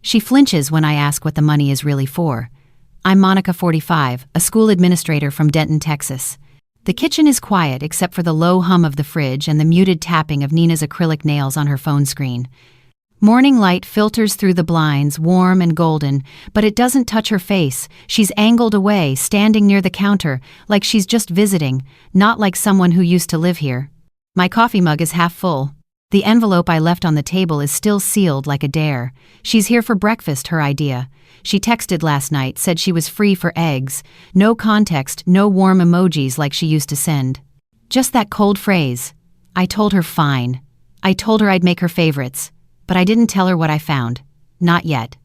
She flinches when I ask what the money is really for. I'm Monica, 45, a school administrator from Denton, Texas. The kitchen is quiet except for the low hum of the fridge and the muted tapping of Nina's acrylic nails on her phone screen. Morning light filters through the blinds, warm and golden, but it doesn't touch her face. She's angled away, standing near the counter, like she's just visiting, not like someone who used to live here. My coffee mug is half full. The envelope I left on the table is still sealed like a dare. She's here for breakfast, her idea. She texted last night, said she was free for eggs. No context, no warm emojis like she used to send. Just that cold phrase. I told her fine. I told her I'd make her favorites. But I didn't tell her what I found. Not yet.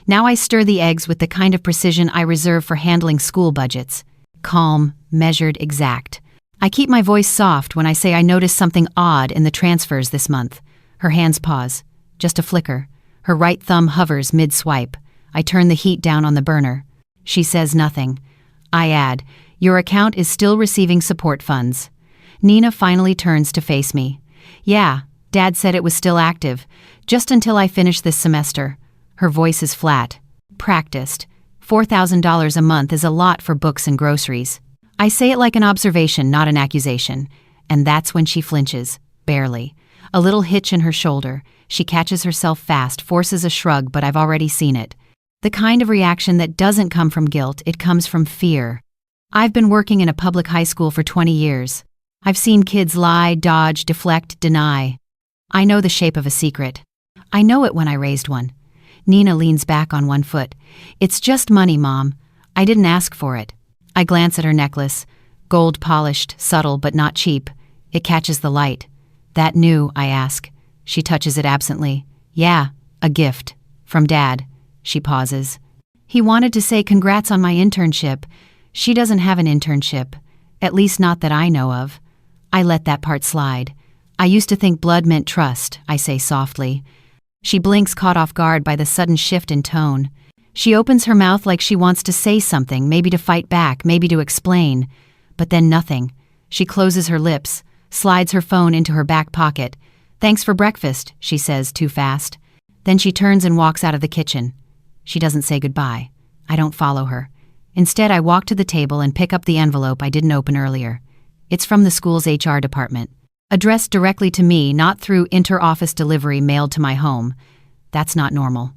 Now I stir the eggs with the kind of precision I reserve for handling school budgets. Calm, measured, exact. I keep my voice soft when I say I noticed something odd in the transfers this month. Her hands pause. Just a flicker. Her right thumb hovers mid-swipe. I turn the heat down on the burner. She says nothing. I add, your account is still receiving support funds. Nina finally turns to face me. Yeah, Dad said it was still active, just until I finish this semester. Her voice is flat. Practiced. $4,000 a month is a lot for books and groceries. I say it like an observation, not an accusation. And that's when she flinches. Barely. A little hitch in her shoulder. She catches herself fast, forces a shrug, but I've already seen it. The kind of reaction that doesn't come from guilt, it comes from fear. I've been working in a public high school for 20 years. I've seen kids lie, dodge, deflect, deny. I know the shape of a secret. I know it when I raised one. Nina leans back on one foot. It's just money, Mom. I didn't ask for it. I glance at her necklace. Gold polished, subtle but not cheap. It catches the light. That new, I ask. She touches it absently. Yeah, a gift. From Dad. She pauses. He wanted to say congrats on my internship. She doesn't have an internship. At least not that I know of. I let that part slide. I used to think blood meant trust, I say softly. She blinks, caught off guard by the sudden shift in tone. She opens her mouth like she wants to say something, maybe to fight back, maybe to explain. But then nothing. She closes her lips, slides her phone into her back pocket. Thanks for breakfast, she says, too fast. Then she turns and walks out of the kitchen. She doesn't say goodbye. I don't follow her. Instead, I walk to the table and pick up the envelope I didn't open earlier. It's from the school's HR department. Addressed directly to me, not through inter-office delivery mailed to my home. That's not normal.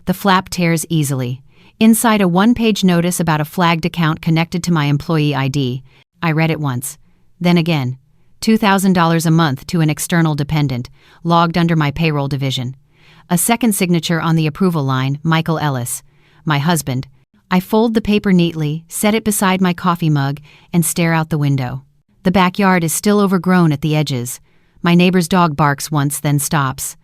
The flap tears easily. Inside a one-page notice about a flagged account connected to my employee ID. I read it once. Then again. $2,000 a month to an external dependent, logged under my payroll division. A second signature on the approval line, Michael Ellis. My husband. I fold the paper neatly, set it beside my coffee mug, and stare out the window. The backyard is still overgrown at the edges. My neighbor's dog barks once, then stops.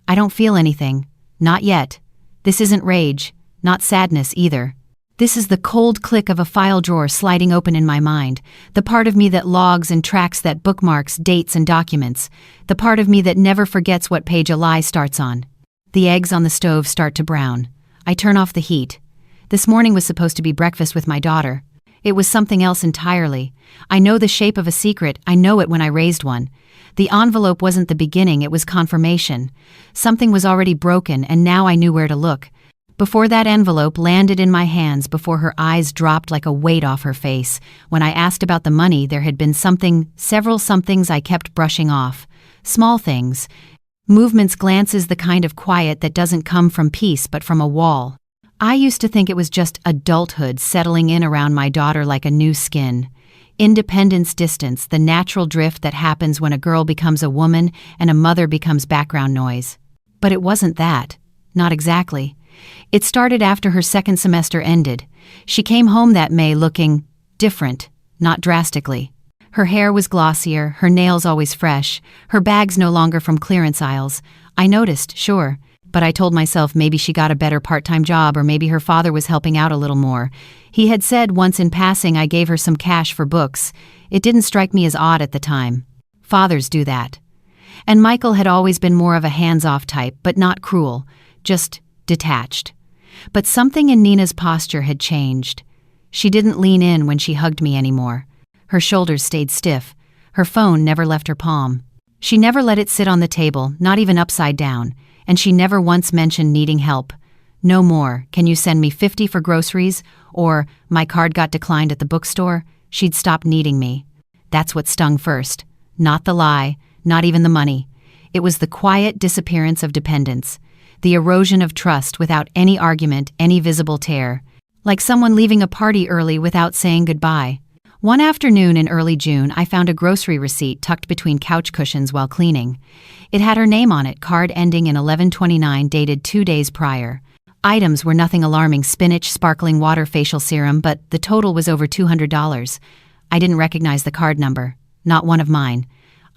I don't feel anything. Not yet. This isn't rage. Not sadness either. This is the cold click of a file drawer sliding open in my mind. The part of me that logs and tracks, that bookmarks, dates, and documents. The part of me that never forgets what page a lie starts on. The eggs on the stove start to brown. I turn off the heat. This morning was supposed to be breakfast with my daughter. It was something else entirely. I know the shape of a secret. I know it when I raised one. The envelope wasn't the beginning, it was confirmation. Something was already broken, and now I knew where to look. Before that envelope landed in my hands, before her eyes dropped like a weight off her face, when I asked about the money, there had been several somethings I kept brushing off. Small things. Movements, glances, the kind of quiet that doesn't come from peace but from a wall. I used to think it was just adulthood settling in around my daughter like a new skin. Independence, distance, the natural drift that happens when a girl becomes a woman and a mother becomes background noise. But it wasn't that. Not exactly. It started after her second semester ended. She came home that May looking different, not drastically. Her hair was glossier, her nails always fresh, her bags no longer from clearance aisles. I noticed, sure. But I told myself maybe she got a better part-time job or maybe her father was helping out a little more. He had said once in passing I gave her some cash for books. It didn't strike me as odd at the time. Fathers do that. And Michael had always been more of a hands-off type, but not cruel, just detached. But something in Nina's posture had changed. She didn't lean in when she hugged me anymore. Her shoulders stayed stiff. Her phone never left her palm. She never let it sit on the table, not even upside down. And she never once mentioned needing help. No more. Can you send me 50 for groceries? Or, my card got declined at the bookstore. She'd stopped needing me. That's what stung first. Not the lie, not even the money. It was the quiet disappearance of dependence, the erosion of trust without any argument, any visible tear. Like someone leaving a party early without saying goodbye. One afternoon in early June, I found a grocery receipt tucked between couch cushions while cleaning. It had her name on it, card ending in 1129, dated 2 days prior. Items were nothing alarming: spinach, sparkling water, facial serum, but the total was over $200. I didn't recognize the card number, not one of mine.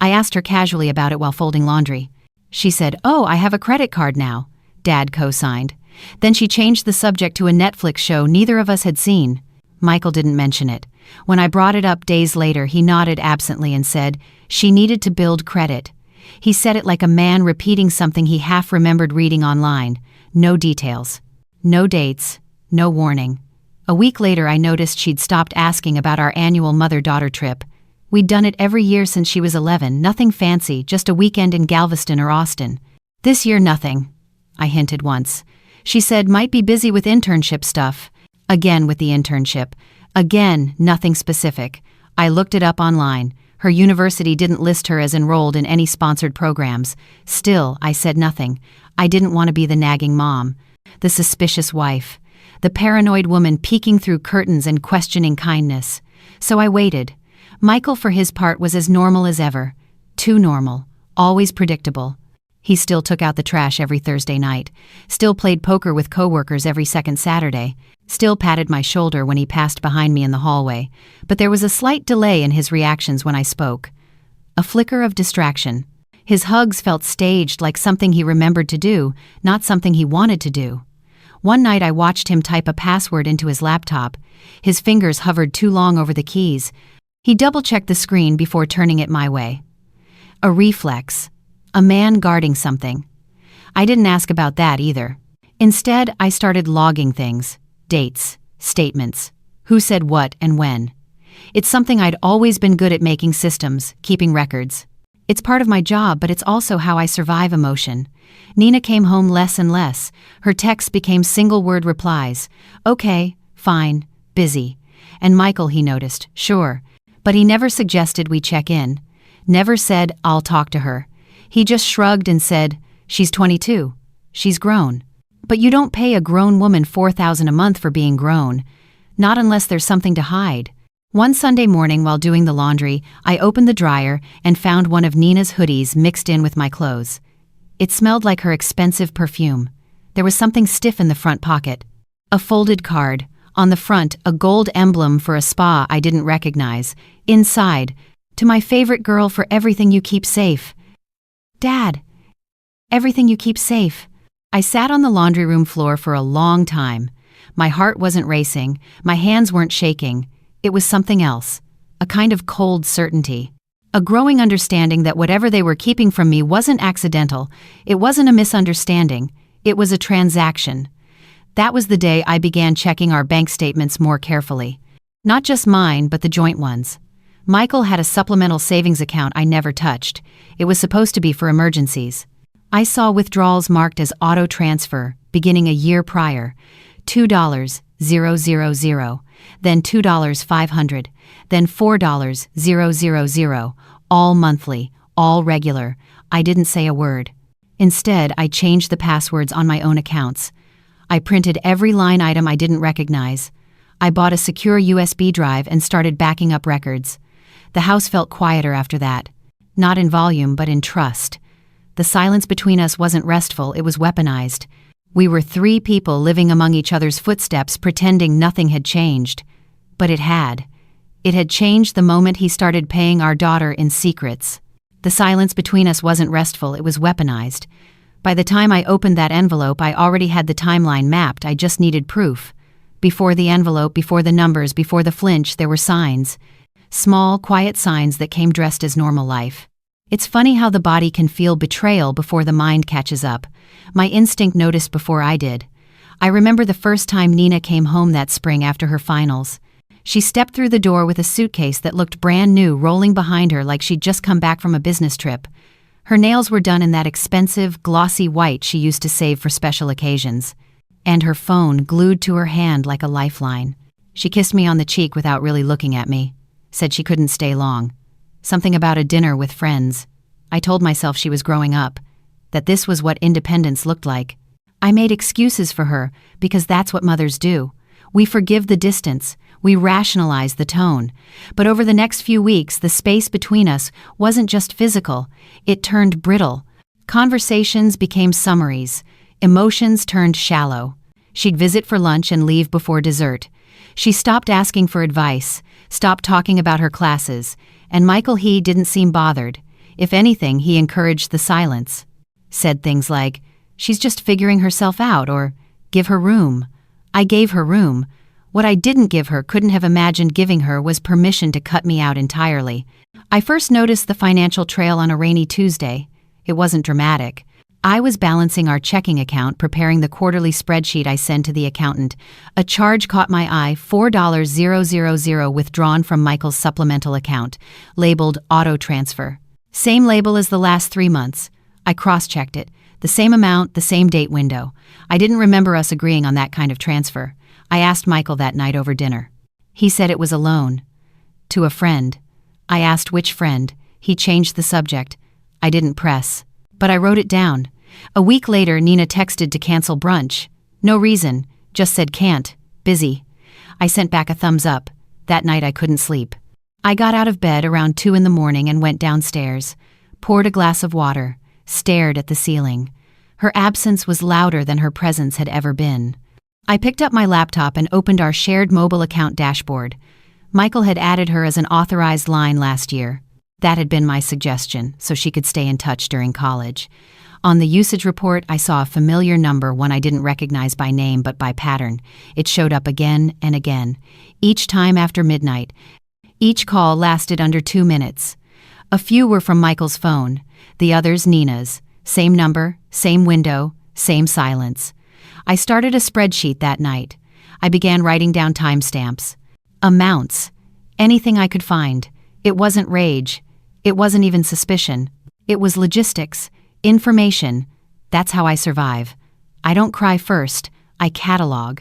I asked her casually about it while folding laundry. She said, "Oh, I have a credit card now." Dad co-signed. Then she changed the subject to a Netflix show neither of us had seen. Michael didn't mention it. When I brought it up days later, he nodded absently and said, "She needed to build credit." He said it like a man repeating something he half remembered reading online. No details. No dates. No warning. A week later, I noticed she'd stopped asking about our annual mother-daughter trip. We'd done it every year since she was 11, nothing fancy, just a weekend in Galveston or Austin. This year, nothing, I hinted once. She said, might be busy with internship stuff. Again with the internship. Again, nothing specific. I looked it up online. Her university didn't list her as enrolled in any sponsored programs. Still, I said nothing. I didn't want to be the nagging mom, the suspicious wife, the paranoid woman peeking through curtains and questioning kindness. So I waited. Michael, for his part, was as normal as ever. Too normal. Always predictable. He still took out the trash every Thursday night. Still played poker with coworkers every second Saturday. Still patted my shoulder when he passed behind me in the hallway. But there was a slight delay in his reactions when I spoke. A flicker of distraction. His hugs felt staged, like something he remembered to do, not something he wanted to do. One night I watched him type a password into his laptop. His fingers hovered too long over the keys. He double-checked the screen before turning it my way. A reflex. A man guarding something. I didn't ask about that either. Instead, I started logging things. Dates. Statements. Who said what and when. It's something I'd always been good at: making systems, keeping records. It's part of my job, but it's also how I survive emotion. Nina came home less and less. Her texts became single-word replies. Okay, fine, busy. And Michael, he noticed, sure. But he never suggested we check in. Never said, I'll talk to her. He just shrugged and said, she's 22. She's grown. But you don't pay a grown woman $4,000 a month for being grown. Not unless there's something to hide. One Sunday morning while doing the laundry, I opened the dryer and found one of Nina's hoodies mixed in with my clothes. It smelled like her expensive perfume. There was something stiff in the front pocket. A folded card. On the front, a gold emblem for a spa I didn't recognize. Inside, to my favorite girl, for everything you keep safe. Dad. Everything you keep safe. I sat on the laundry room floor for a long time. My heart wasn't racing. My hands weren't shaking. It was something else. A kind of cold certainty. A growing understanding that whatever they were keeping from me wasn't accidental. It wasn't a misunderstanding. It was a transaction. That was the day I began checking our bank statements more carefully. Not just mine, but the joint ones. Michael had a supplemental savings account I never touched. It was supposed to be for emergencies. I saw withdrawals marked as auto transfer, beginning a year prior. $2,000, then $2,500, then $4,000, all monthly, all regular. I didn't say a word. Instead, I changed the passwords on my own accounts. I printed every line item I didn't recognize. I bought a secure USB drive and started backing up records. The house felt quieter after that. Not in volume, but in trust. The silence between us wasn't restful, it was weaponized. We were 3 people living among each other's footsteps, pretending nothing had changed. But it had. It had changed the moment he started paying our daughter in secrets. The silence between us wasn't restful, it was weaponized. By the time I opened that envelope, I already had the timeline mapped. I just needed proof. Before the envelope, before the numbers, before the flinch, there were signs. Small, quiet signs that came dressed as normal life. It's funny how the body can feel betrayal before the mind catches up. My instinct noticed before I did. I remember the first time Nina came home that spring after her finals. She stepped through the door with a suitcase that looked brand new rolling behind her like she'd just come back from a business trip. Her nails were done in that expensive, glossy white she used to save for special occasions. and her phone glued to her hand like a lifeline. She kissed me on the cheek without really looking at me, said she couldn't stay long. Something about a dinner with friends. I told myself she was growing up, that this was what independence looked like. I made excuses for her because that's what mothers do. We forgive the distance, we rationalize the tone. But over the next few weeks, the space between us wasn't just physical, it turned brittle. Conversations became summaries, emotions turned shallow. She'd visit for lunch and leave before dessert. She stopped asking for advice, stopped talking about her classes, and Michael he didn't seem bothered. If anything, he encouraged the silence. Said things like, "She's just figuring herself out," or "Give her room." I gave her room. What I didn't give her, couldn't have imagined giving her, was permission to cut me out entirely. I first noticed the financial trail on a rainy Tuesday. It wasn't dramatic. I was balancing our checking account, preparing the quarterly spreadsheet I send to the accountant. A charge caught my eye, $4,000 withdrawn from Michael's supplemental account, labeled auto transfer. Same label as the last 3 months. I cross-checked it. The same amount, the same date window. I didn't remember us agreeing on that kind of transfer. I asked Michael that night over dinner. He said it was a loan. To a friend. I asked which friend. He changed the subject. I didn't press. But I wrote it down. A week later, Nina texted to cancel brunch. No reason, just said can't, busy. I sent back a thumbs up. That night I couldn't sleep. I got out of bed around 2 in the morning and went downstairs, poured a glass of water, stared at the ceiling. Her absence was louder than her presence had ever been. I picked up my laptop and opened our shared mobile account dashboard. Michael had added her as an authorized line last year. That had been my suggestion, so she could stay in touch during college. On the usage report, I saw a familiar number, one I didn't recognize by name but by pattern. It showed up again and again, each time after midnight. Each call lasted under 2 minutes. A few were from Michael's phone, the others Nina's. Same number, same window, same silence. I started a spreadsheet that night. I began writing down timestamps. Amounts. Anything I could find. It wasn't rage. It wasn't even suspicion. It was logistics. Information. That's how I survive. I don't cry first. I catalog.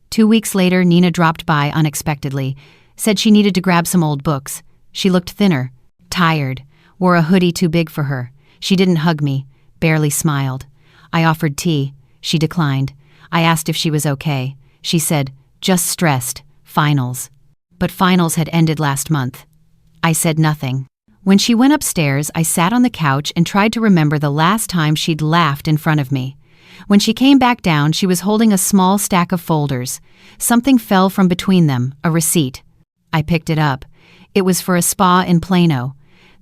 2 weeks later, Nina dropped by unexpectedly. Said she needed to grab some old books. She looked thinner. Tired. Wore a hoodie too big for her. She didn't hug me. Barely smiled. I offered tea. She declined. I asked if she was okay. She said, "Just stressed. Finals." But finals had ended last month. I said nothing. When she went upstairs, I sat on the couch and tried to remember the last time she'd laughed in front of me. When she came back down, she was holding a small stack of folders. Something fell from between them, a receipt. I picked it up. It was for a spa in Plano.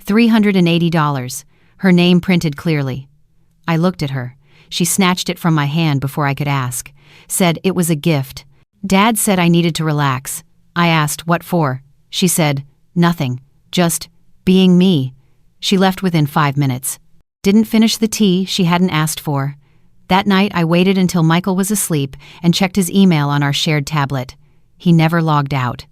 $380. Her name printed clearly. I looked at her. She snatched it from my hand before I could ask. Said it was a gift. Dad said I needed to relax. I asked, "What for?" She said, "Nothing. Just being me." She left within 5 minutes. Didn't finish the tea she hadn't asked for. That night I waited until Michael was asleep and checked his email on our shared tablet. He never logged out.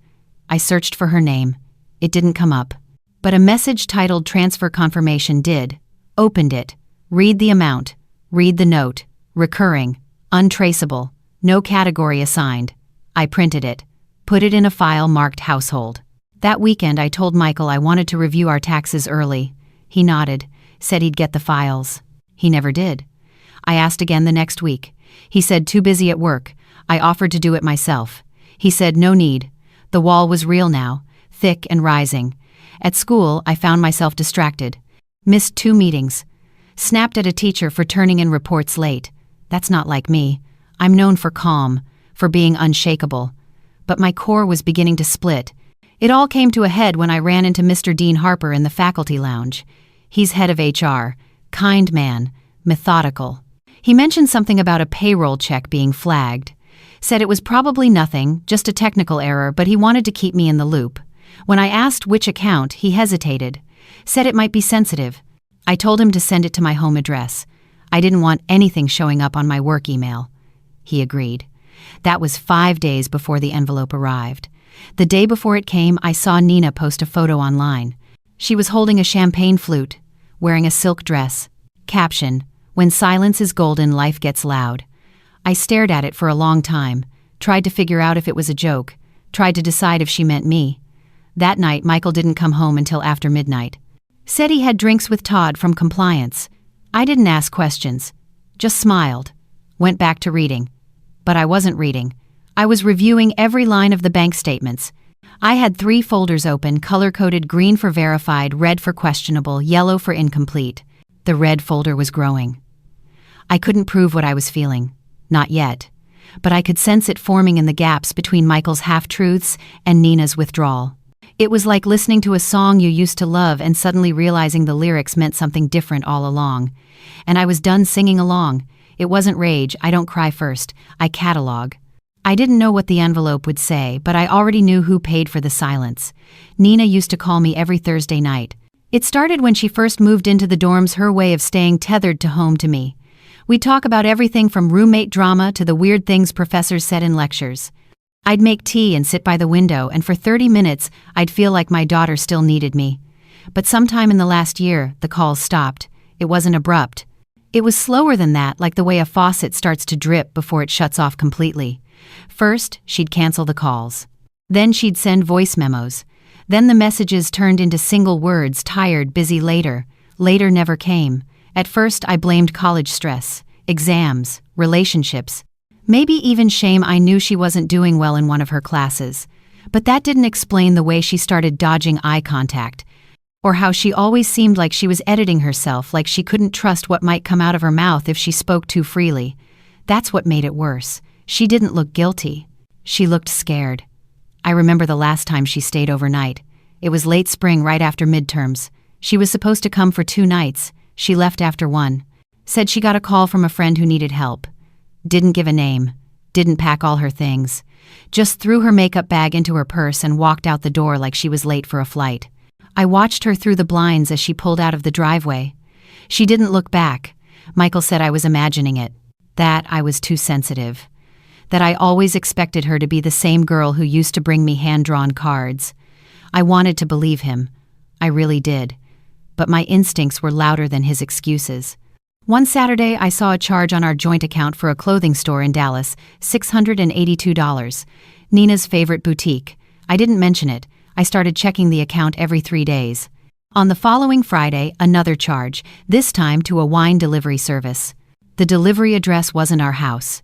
I searched for her name. It didn't come up. But a message titled Transfer Confirmation did. Opened it. Read the amount. Read the note. Recurring. Untraceable. No category assigned. I printed it. Put it in a file marked Household. That weekend I told Michael I wanted to review our taxes early. He nodded, said he'd get the files. He never did. I asked again the next week. He said too busy at work. I offered to do it myself. He said no need. The wall was real now, thick and rising. At school, I found myself distracted. Missed 2 meetings. Snapped at a teacher for turning in reports late. That's not like me. I'm known for calm, for being unshakable. But my core was beginning to split. It all came to a head when I ran into Mr. Dean Harper in the faculty lounge. He's head of HR, kind man, methodical. He mentioned something about a payroll check being flagged. Said it was probably nothing, just a technical error, but he wanted to keep me in the loop. When I asked which account, he hesitated. Said it might be sensitive. I told him to send it to my home address. I didn't want anything showing up on my work email. He agreed. That was 5 days before the envelope arrived. The day before it came, I saw Nina post a photo online. She was holding a champagne flute, wearing a silk dress. Caption, "When silence is golden, life gets loud." I stared at it for a long time, tried to figure out if it was a joke, tried to decide if she meant me. That night, Michael didn't come home until after midnight. Said he had drinks with Todd from compliance. I didn't ask questions, just smiled. Went back to reading. But I wasn't reading. I was reviewing every line of the bank statements. I had 3 folders open, color-coded: green for verified, red for questionable, yellow for incomplete. The red folder was growing. I couldn't prove what I was feeling. Not yet. But I could sense it forming in the gaps between Michael's half-truths and Nina's withdrawal. It was like listening to a song you used to love and suddenly realizing the lyrics meant something different all along. And I was done singing along. It wasn't rage. I don't cry first. I catalog. I didn't know what the envelope would say, but I already knew who paid for the silence. Nina used to call me every Thursday night. It started when she first moved into the dorms, her way of staying tethered to home to me. We'd talk about everything from roommate drama to the weird things professors said in lectures. I'd make tea and sit by the window, and for 30 minutes, I'd feel like my daughter still needed me. But sometime in the last year, the calls stopped. It wasn't abrupt. It was slower than that, like the way a faucet starts to drip before it shuts off completely. First, she'd cancel the calls. Then she'd send voice memos. Then the messages turned into single words: tired, busy, later. Later never came. At first, I blamed college stress, exams, relationships, maybe even shame. I knew she wasn't doing well in one of her classes. But that didn't explain the way she started dodging eye contact, or how she always seemed like she was editing herself, like she couldn't trust what might come out of her mouth if she spoke too freely. That's what made it worse. She didn't look guilty. She looked scared. I remember the last time she stayed overnight. It was late spring, right after midterms. She was supposed to come for 2 nights. She left after 1. Said she got a call from a friend who needed help. Didn't give a name. Didn't pack all her things. Just threw her makeup bag into her purse and walked out the door like she was late for a flight. I watched her through the blinds as she pulled out of the driveway. She didn't look back. Michael said I was imagining it. That I was too sensitive. That I always expected her to be the same girl who used to bring me hand-drawn cards. I wanted to believe him. I really did. But my instincts were louder than his excuses. One Saturday, I saw a charge on our joint account for a clothing store in Dallas, $682. Nina's favorite boutique. I didn't mention it. I started checking the account every 3 days. On the following Friday, another charge, this time to a wine delivery service. The delivery address wasn't our house.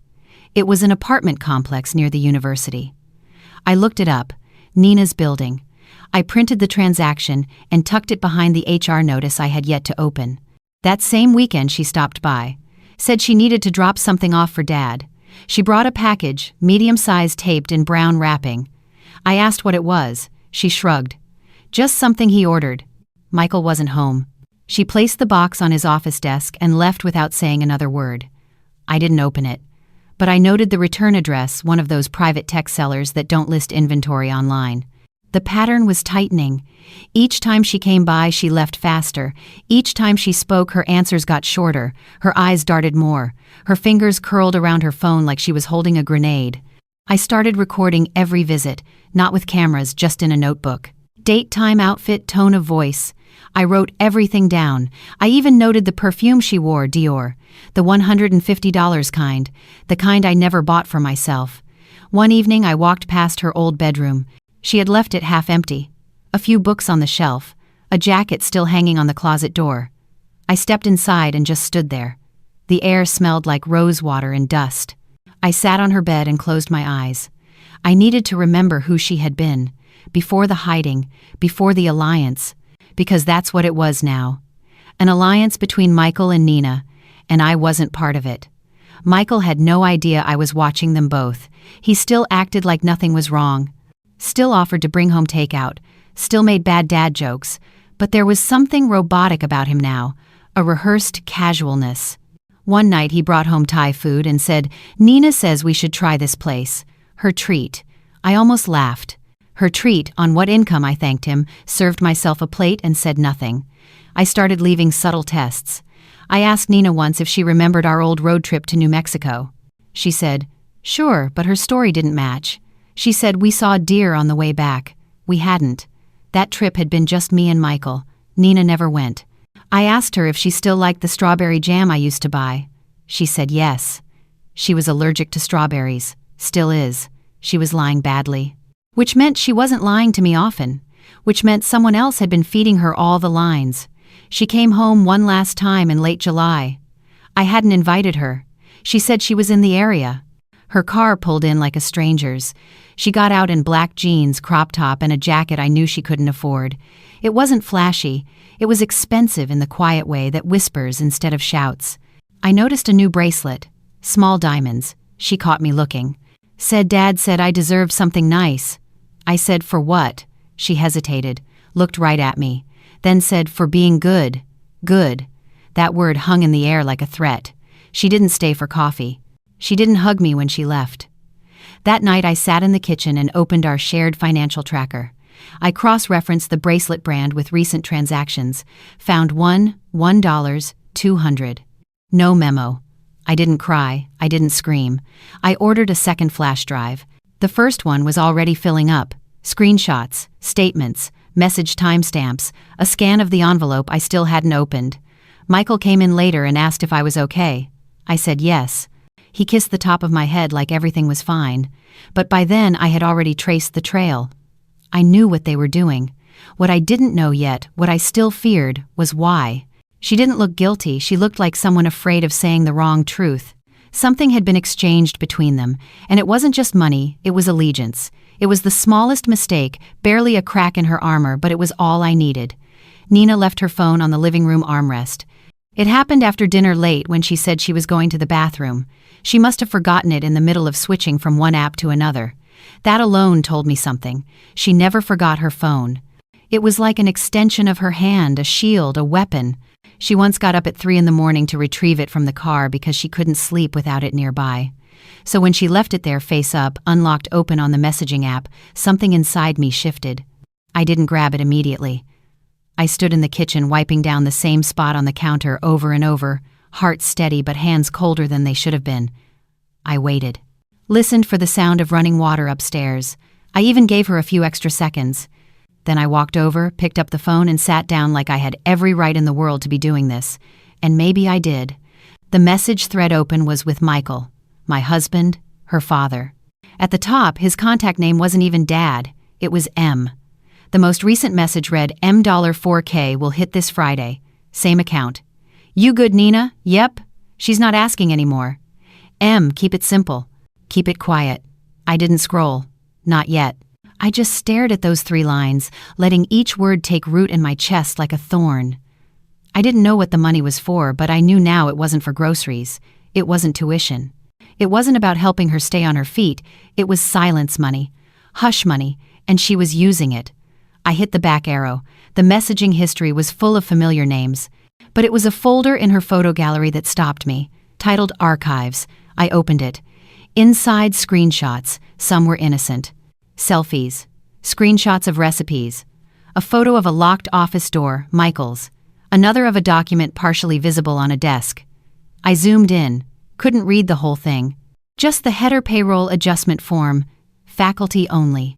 It was an apartment complex near the university. I looked it up, Nina's building. I printed the transaction and tucked it behind the HR notice I had yet to open. That same weekend she stopped by. Said she needed to drop something off for Dad. She brought a package, medium-sized, taped in brown wrapping. I asked what it was. She shrugged. Just something he ordered. Michael wasn't home. She placed the box on his office desk and left without saying another word. I didn't open it. But I noted the return address, one of those private tech sellers that don't list inventory online. The pattern was tightening. Each time she came by, she left faster. Each time she spoke, her answers got shorter. Her eyes darted more. Her fingers curled around her phone like she was holding a grenade. I started recording every visit, not with cameras, just in a notebook. Date, time, outfit, tone of voice. I wrote everything down. I even noted the perfume she wore, Dior. The $150 kind. The kind I never bought for myself. One evening I walked past her old bedroom. She had left it half empty. A few books on the shelf. A jacket still hanging on the closet door. I stepped inside and just stood there. The air smelled like rose water and dust. I sat on her bed and closed my eyes. I needed to remember who she had been. Before the hiding. Before the alliance. Because that's what it was now. An alliance between Michael and Nina. And I wasn't part of it. Michael had no idea I was watching them both. He still acted like nothing was wrong. Still offered to bring home takeout. Still made bad dad jokes. But there was something robotic about him now. A rehearsed casualness. One night he brought home Thai food and said, "Nina says we should try this place. Her treat." I almost laughed. Her treat, on what income, I thanked him, served myself a plate and said nothing. I started leaving subtle tests. I asked Nina once if she remembered our old road trip to New Mexico. She said, sure, but her story didn't match. She said we saw deer on the way back. We hadn't. That trip had been just me and Michael. Nina never went. I asked her if she still liked the strawberry jam I used to buy. She said yes. She was allergic to strawberries. Still is. She was lying badly. Which meant she wasn't lying to me often. Which meant someone else had been feeding her all the lines. She came home one last time in late July. I hadn't invited her. She said she was in the area. Her car pulled in like a stranger's. She got out in black jeans, crop top, and a jacket I knew she couldn't afford. It wasn't flashy. It was expensive in the quiet way that whispers instead of shouts. I noticed a new bracelet. Small diamonds. She caught me looking. Said Dad said I deserved something nice. I said, for what? She hesitated, looked right at me, then said, for being good. Good. That word hung in the air like a threat. She didn't stay for coffee. She didn't hug me when she left. That night I sat in the kitchen and opened our shared financial tracker. I cross-referenced the bracelet brand with recent transactions, found $1, $200. No memo. I didn't cry, I didn't scream. I ordered a second flash drive. The first one was already filling up. Screenshots, statements, message timestamps, a scan of the envelope I still hadn't opened. Michael came in later and asked if I was okay. I said yes. He kissed the top of my head like everything was fine. But by then I had already traced the trail. I knew what they were doing. What I didn't know yet, what I still feared, was why. She didn't look guilty, she looked like someone afraid of saying the wrong truth. Something had been exchanged between them, and it wasn't just money, it was allegiance. It was the smallest mistake, barely a crack in her armor, but it was all I needed. Nina left her phone on the living room armrest. It happened after dinner late when she said she was going to the bathroom. She must have forgotten it in the middle of switching from one app to another. That alone told me something. She never forgot her phone. It was like an extension of her hand, a shield, a weapon. She once got up at 3 a.m. to retrieve it from the car because she couldn't sleep without it nearby. So when she left it there face up, unlocked open on the messaging app, something inside me shifted. I didn't grab it immediately. I stood in the kitchen wiping down the same spot on the counter over and over, heart steady but hands colder than they should have been. I waited. Listened for the sound of running water upstairs. I even gave her a few extra seconds. Then I walked over, picked up the phone, and sat down like I had every right in the world to be doing this. And maybe I did. The message thread open was with Michael, my husband, her father. At the top, his contact name wasn't even Dad. It was M. The most recent message read, $4K will hit this Friday. Same account. You good, Nina? Yep. She's not asking anymore. M, keep it simple. Keep it quiet. I didn't scroll. Not yet. I just stared at those 3 lines, letting each word take root in my chest like a thorn. I didn't know what the money was for, but I knew now it wasn't for groceries. It wasn't tuition. It wasn't about helping her stay on her feet. It was silence money. Hush money. And she was using it. I hit the back arrow. The messaging history was full of familiar names. But it was a folder in her photo gallery that stopped me, titled Archives. I opened it. Inside screenshots. Some were innocent. Selfies. Screenshots of recipes. A photo of a locked office door, Michael's. Another of a document partially visible on a desk. I zoomed in. Couldn't read the whole thing. Just the header payroll adjustment form. Faculty only.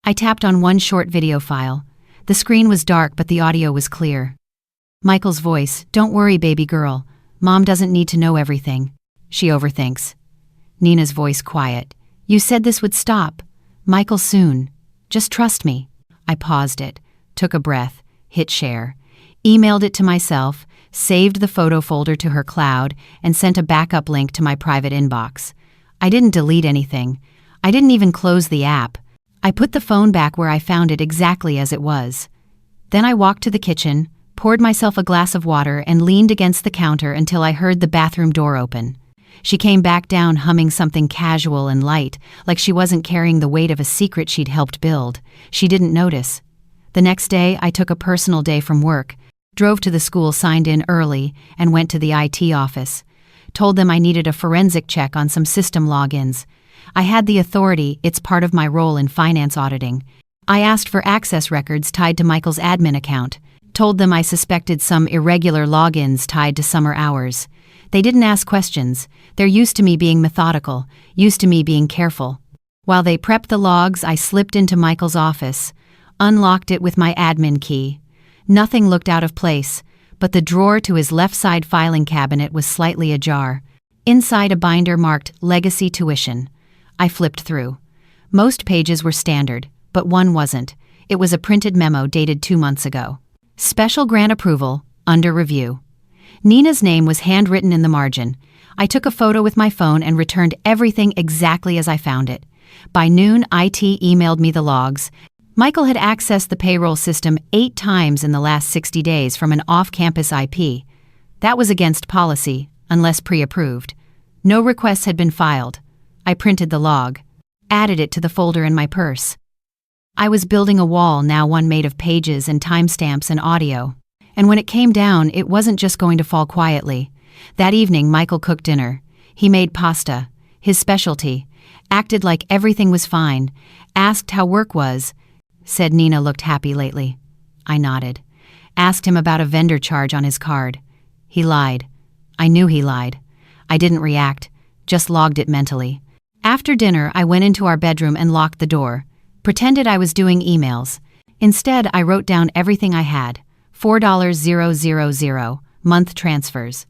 I tapped on one short video file. The screen was dark, but the audio was clear. Michael's voice, "Don't worry, baby girl. Mom doesn't need to know everything. She overthinks." Nina's voice quiet. "You said this would stop. Michael soon. Just trust me." I paused it, took a breath, hit share, emailed it to myself, saved the photo folder to her cloud, and sent a backup link to my private inbox. I didn't delete anything. I didn't even close the app. I put the phone back where I found it exactly as it was. Then I walked to the kitchen, poured myself a glass of water, and leaned against the counter until I heard the bathroom door open. She came back down humming something casual and light, like she wasn't carrying the weight of a secret she'd helped build. She didn't notice. The next day, I took a personal day from work, drove to the school, signed in early, and went to the IT office. Told them I needed a forensic check on some system logins. I had the authority, it's part of my role in finance auditing. I asked for access records tied to Michael's admin account. Told them I suspected some irregular logins tied to summer hours. They didn't ask questions. They're used to me being methodical, used to me being careful. While they prepped the logs, I slipped into Michael's office, unlocked it with my admin key. Nothing looked out of place, but the drawer to his left side filing cabinet was slightly ajar. Inside a binder marked Legacy Tuition. I flipped through. Most pages were standard, but one wasn't. It was a printed memo dated 2 months ago. Special grant approval, under review. Nina's name was handwritten in the margin. I took a photo with my phone and returned everything exactly as I found it. By noon, IT emailed me the logs. Michael had accessed the payroll system 8 times in the last 60 days from an off-campus IP. That was against policy, unless pre-approved. No requests had been filed. I printed the log, added it to the folder in my purse. I was building a wall, now one made of pages and timestamps and audio. And when it came down, it wasn't just going to fall quietly. That evening, Michael cooked dinner. He made pasta, his specialty, acted like everything was fine, asked how work was, said Nina looked happy lately. I nodded. Asked him about a vendor charge on his card. He lied. I knew he lied. I didn't react, just logged it mentally. After dinner, I went into our bedroom and locked the door. Pretended I was doing emails. Instead, I wrote down everything I had. $4,000, month transfers.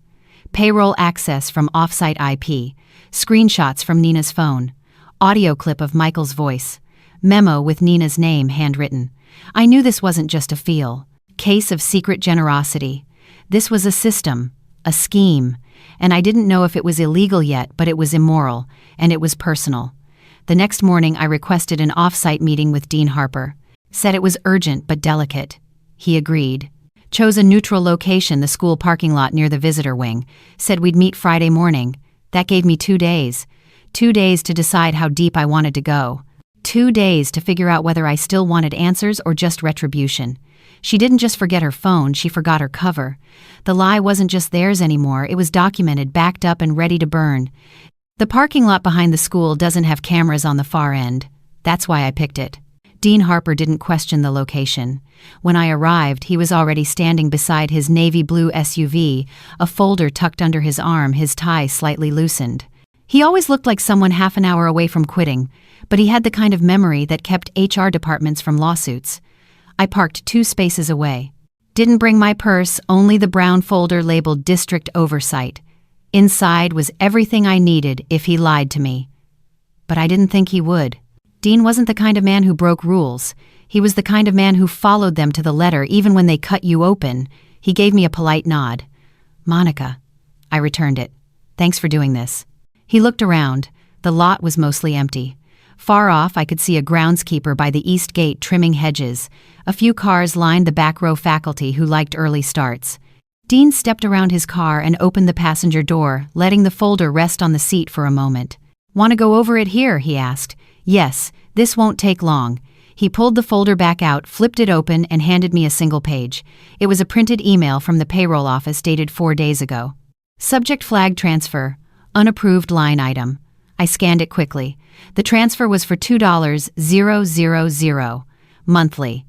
Payroll access from offsite IP. Screenshots from Nina's phone. Audio clip of Michael's voice. Memo with Nina's name handwritten. I knew this wasn't just a feel. Case of secret generosity. This was a system, a scheme, and I didn't know if it was illegal yet, but it was immoral, and it was personal. The next morning, I requested an off-site meeting with Dean Harper. Said it was urgent but delicate. He agreed. Chose a neutral location, the school parking lot near the visitor wing. Said we'd meet Friday morning. That gave me 2 days. 2 days to decide how deep I wanted to go. 2 days to figure out whether I still wanted answers or just retribution. She didn't just forget her phone, she forgot her cover. The lie wasn't just theirs anymore, it was documented, backed up and ready to burn. The parking lot behind the school doesn't have cameras on the far end. That's why I picked it. Dean Harper didn't question the location. When I arrived, he was already standing beside his navy blue SUV, a folder tucked under his arm, his tie slightly loosened. He always looked like someone half an hour away from quitting, but he had the kind of memory that kept HR departments from lawsuits. I parked 2 spaces away. Didn't bring my purse, only the brown folder labeled District Oversight. Inside was everything I needed if he lied to me. But I didn't think he would. Dean wasn't the kind of man who broke rules. He was the kind of man who followed them to the letter even when they cut you open. He gave me a polite nod. Monica. I returned it. Thanks for doing this. He looked around. The lot was mostly empty. Far off, I could see a groundskeeper by the east gate trimming hedges. A few cars lined the back row faculty who liked early starts. Dean stepped around his car and opened the passenger door, letting the folder rest on the seat for a moment. Want to go over it here? He asked. Yes, this won't take long. He pulled the folder back out, flipped it open, and handed me a single page. It was a printed email from the payroll office dated 4 days ago. Subject flag transfer. Unapproved line item. I scanned it quickly. The transfer was for $2,000, monthly.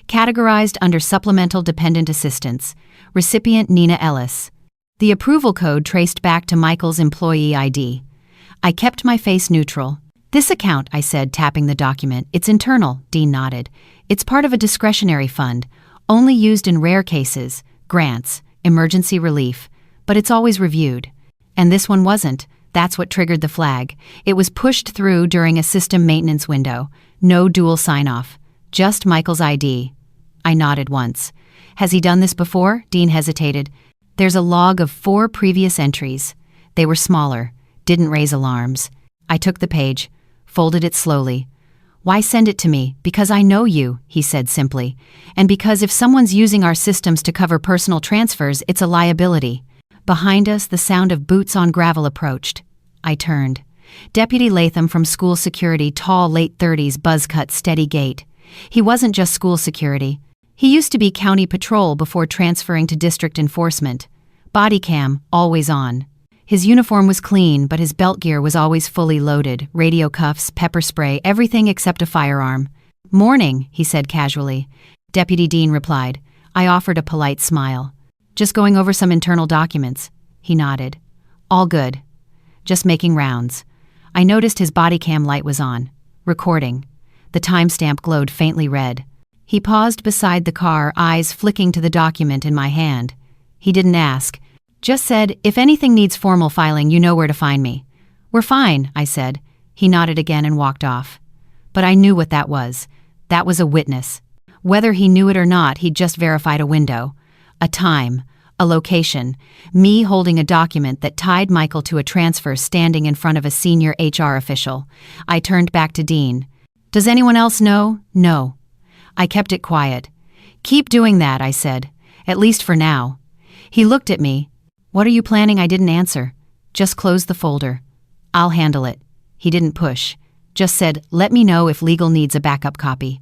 Categorized under supplemental dependent assistance. Recipient Nina Ellis. The approval code traced back to Michael's employee ID. I kept my face neutral. This account, I said, tapping the document. It's internal, Dean nodded. It's part of a discretionary fund, only used in rare cases, grants, emergency relief, but it's always reviewed. And this one wasn't. That's what triggered the flag. It was pushed through during a system maintenance window. No dual sign-off. Just Michael's ID. I nodded once. Has he done this before? Dean hesitated. There's a log of 4 previous entries. They were smaller. Didn't raise alarms. I took the page, folded it slowly. Why send it to me? Because I know you, he said simply. And because if someone's using our systems to cover personal transfers, it's a liability. Behind us, the sound of boots on gravel approached. I turned. Deputy Latham from school security, tall, late 30s, buzz-cut, steady gait. He wasn't just school security. He used to be county patrol before transferring to district enforcement. Body cam, always on. His uniform was clean, but his belt gear was always fully loaded. Radio cuffs, pepper spray, everything except a firearm. Morning, he said casually. Deputy Dean replied. I offered a polite smile. Just going over some internal documents. He nodded. All good. Just making rounds. I noticed his body cam light was on. Recording. The timestamp glowed faintly red. He paused beside the car, eyes flicking to the document in my hand. He didn't ask. Just said, "If anything needs formal filing, you know where to find me." "We're fine," I said. He nodded again and walked off. But I knew what that was. That was a witness. Whether he knew it or not, he'd just verified a window, a time, a location, me holding a document that tied Michael to a transfer standing in front of a senior HR official. I turned back to Dean. "Does anyone else know?" "No." I kept it quiet. "Keep doing that," I said. "At least for now." He looked at me. "What are you planning?" I didn't answer. "Just close the folder. I'll handle it." He didn't push. Just said, "Let me know if legal needs a backup copy."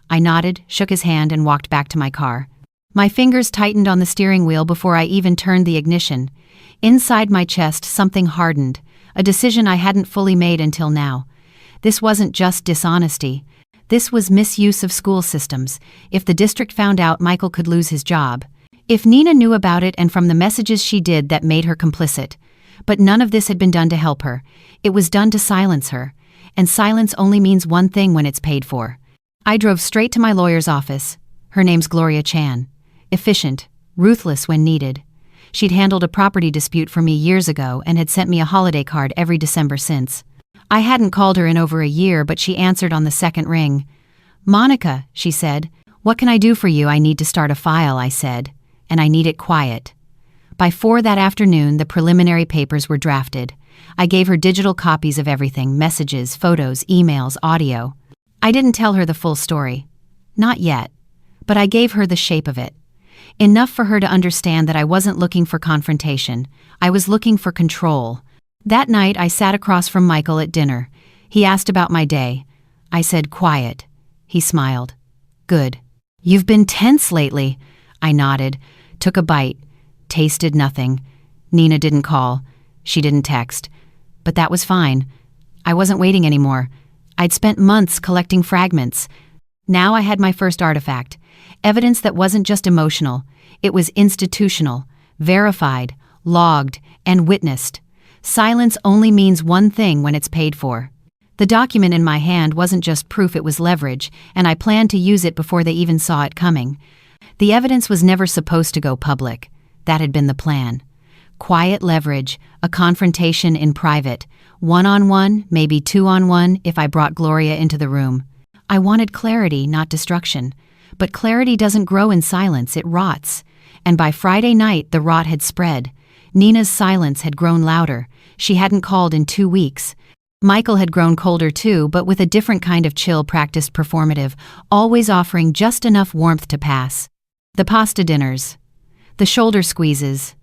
I nodded, shook his hand, and walked back to my car. My fingers tightened on the steering wheel before I even turned the ignition. Inside my chest, something hardened, a decision I hadn't fully made until now. This wasn't just dishonesty. This was misuse of school systems. If the district found out, Michael could lose his job. If Nina knew about it and from the messages she did, that made her complicit. But none of this had been done to help her. It was done to silence her. And silence only means one thing when it's paid for. I drove straight to my lawyer's office. Her name's Gloria Chan. Efficient, ruthless when needed. She'd handled a property dispute for me years ago and had sent me a holiday card every December since. I hadn't called her in over a year, but she answered on the second ring. "Monica," she said, "what can I do for you?" "I need to start a file," I said, "and I need it quiet." By 4 that afternoon, the preliminary papers were drafted. I gave her digital copies of everything: messages, photos, emails, audio. I didn't tell her the full story. Not yet. But I gave her the shape of it. Enough for her to understand that I wasn't looking for confrontation. I was looking for control. That night, I sat across from Michael at dinner. He asked about my day. I said, "Quiet." He smiled. "Good. You've been tense lately." I nodded, took a bite, tasted nothing. Nina didn't call. She didn't text. But that was fine. I wasn't waiting anymore. I'd spent months collecting fragments. Now I had my first artifact. Evidence that wasn't just emotional. It was institutional, verified, logged, and witnessed. Silence only means one thing when it's paid for. The document in my hand wasn't just proof, it was leverage, and I planned to use it before they even saw it coming. The evidence was never supposed to go public. That had been the plan. Quiet leverage, a confrontation in private, one-on-one, maybe two-on-one if I brought Gloria into the room. I wanted clarity, not destruction. But clarity doesn't grow in silence, it rots. And by Friday night, the rot had spread. Nina's silence had grown louder. She hadn't called in 2 weeks. Michael had grown colder too, but with a different kind of chill, practiced performative, always offering just enough warmth to pass. The pasta dinners. The shoulder squeezes.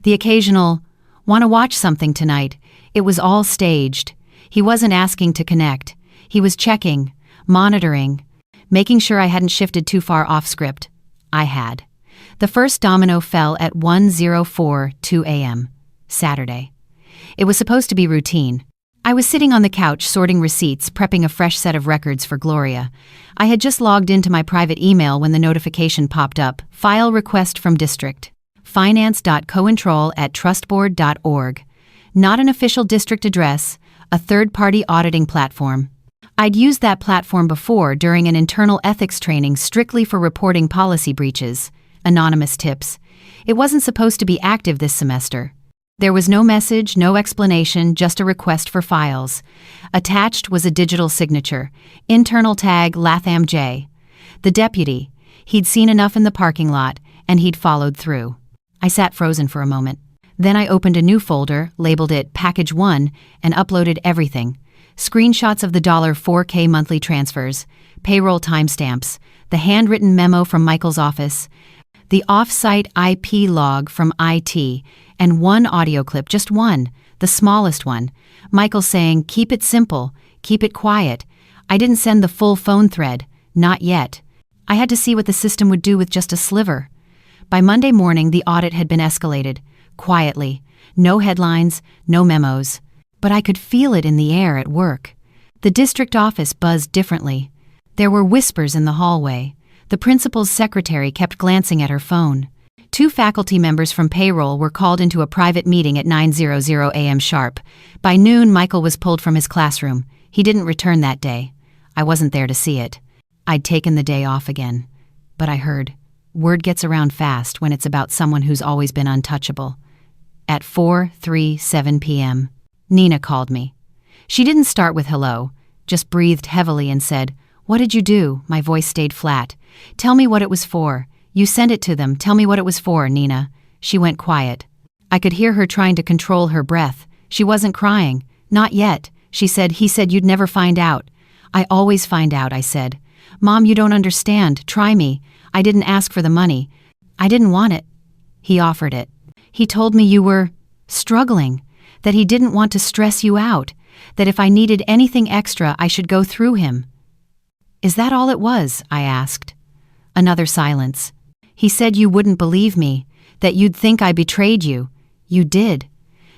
The occasional, "Want to watch something tonight?" It was all staged. He wasn't asking to connect. He was checking, monitoring, making sure I hadn't shifted too far off script. I had. The first domino fell at 1:04:02 a.m., Saturday. It was supposed to be routine. I was sitting on the couch sorting receipts, prepping a fresh set of records for Gloria. I had just logged into my private email when the notification popped up: file request from district. finance.cointrol@trustboard.org. Not an official district address, a third-party auditing platform. I'd used that platform before during an internal ethics training strictly for reporting policy breaches. Anonymous tips. It wasn't supposed to be active this semester. There was no message, no explanation, just a request for files. Attached was a digital signature. Internal tag Latham J. The deputy. He'd seen enough in the parking lot, and he'd followed through. I sat frozen for a moment. Then I opened a new folder, labeled it Package 1, and uploaded everything. Screenshots of the $4K monthly transfers, payroll timestamps, the handwritten memo from Michael's office, the off-site IP log from IT, and one audio clip, just one, the smallest one. Michael saying, "Keep it simple, keep it quiet." I didn't send the full phone thread, not yet. I had to see what the system would do with just a sliver. By Monday morning, the audit had been escalated, quietly. No headlines, no memos. But I could feel it in the air at work. The district office buzzed differently. There were whispers in the hallway. The principal's secretary kept glancing at her phone. 2 faculty members from payroll were called into a private meeting at 9:00 a.m. sharp. By noon, Michael was pulled from his classroom. He didn't return that day. I wasn't there to see it. I'd taken the day off again. But I heard, word gets around fast when it's about someone who's always been untouchable. at 4:37 p.m. Nina called me. She didn't start with hello, just breathed heavily and said, "What did you do?" My voice stayed flat. "Tell me what it was for. You sent it to them. Tell me what it was for, Nina." She went quiet. I could hear her trying to control her breath. She wasn't crying. "Not yet," she said. "He said you'd never find out." "I always find out," I said. "Mom, you don't understand. Try me. I didn't ask for the money. I didn't want it. He offered it. He told me you were struggling, that he didn't want to stress you out, that if I needed anything extra, I should go through him." "Is that all it was?" I asked. Another silence. "He said you wouldn't believe me, that you'd think I betrayed you. You did."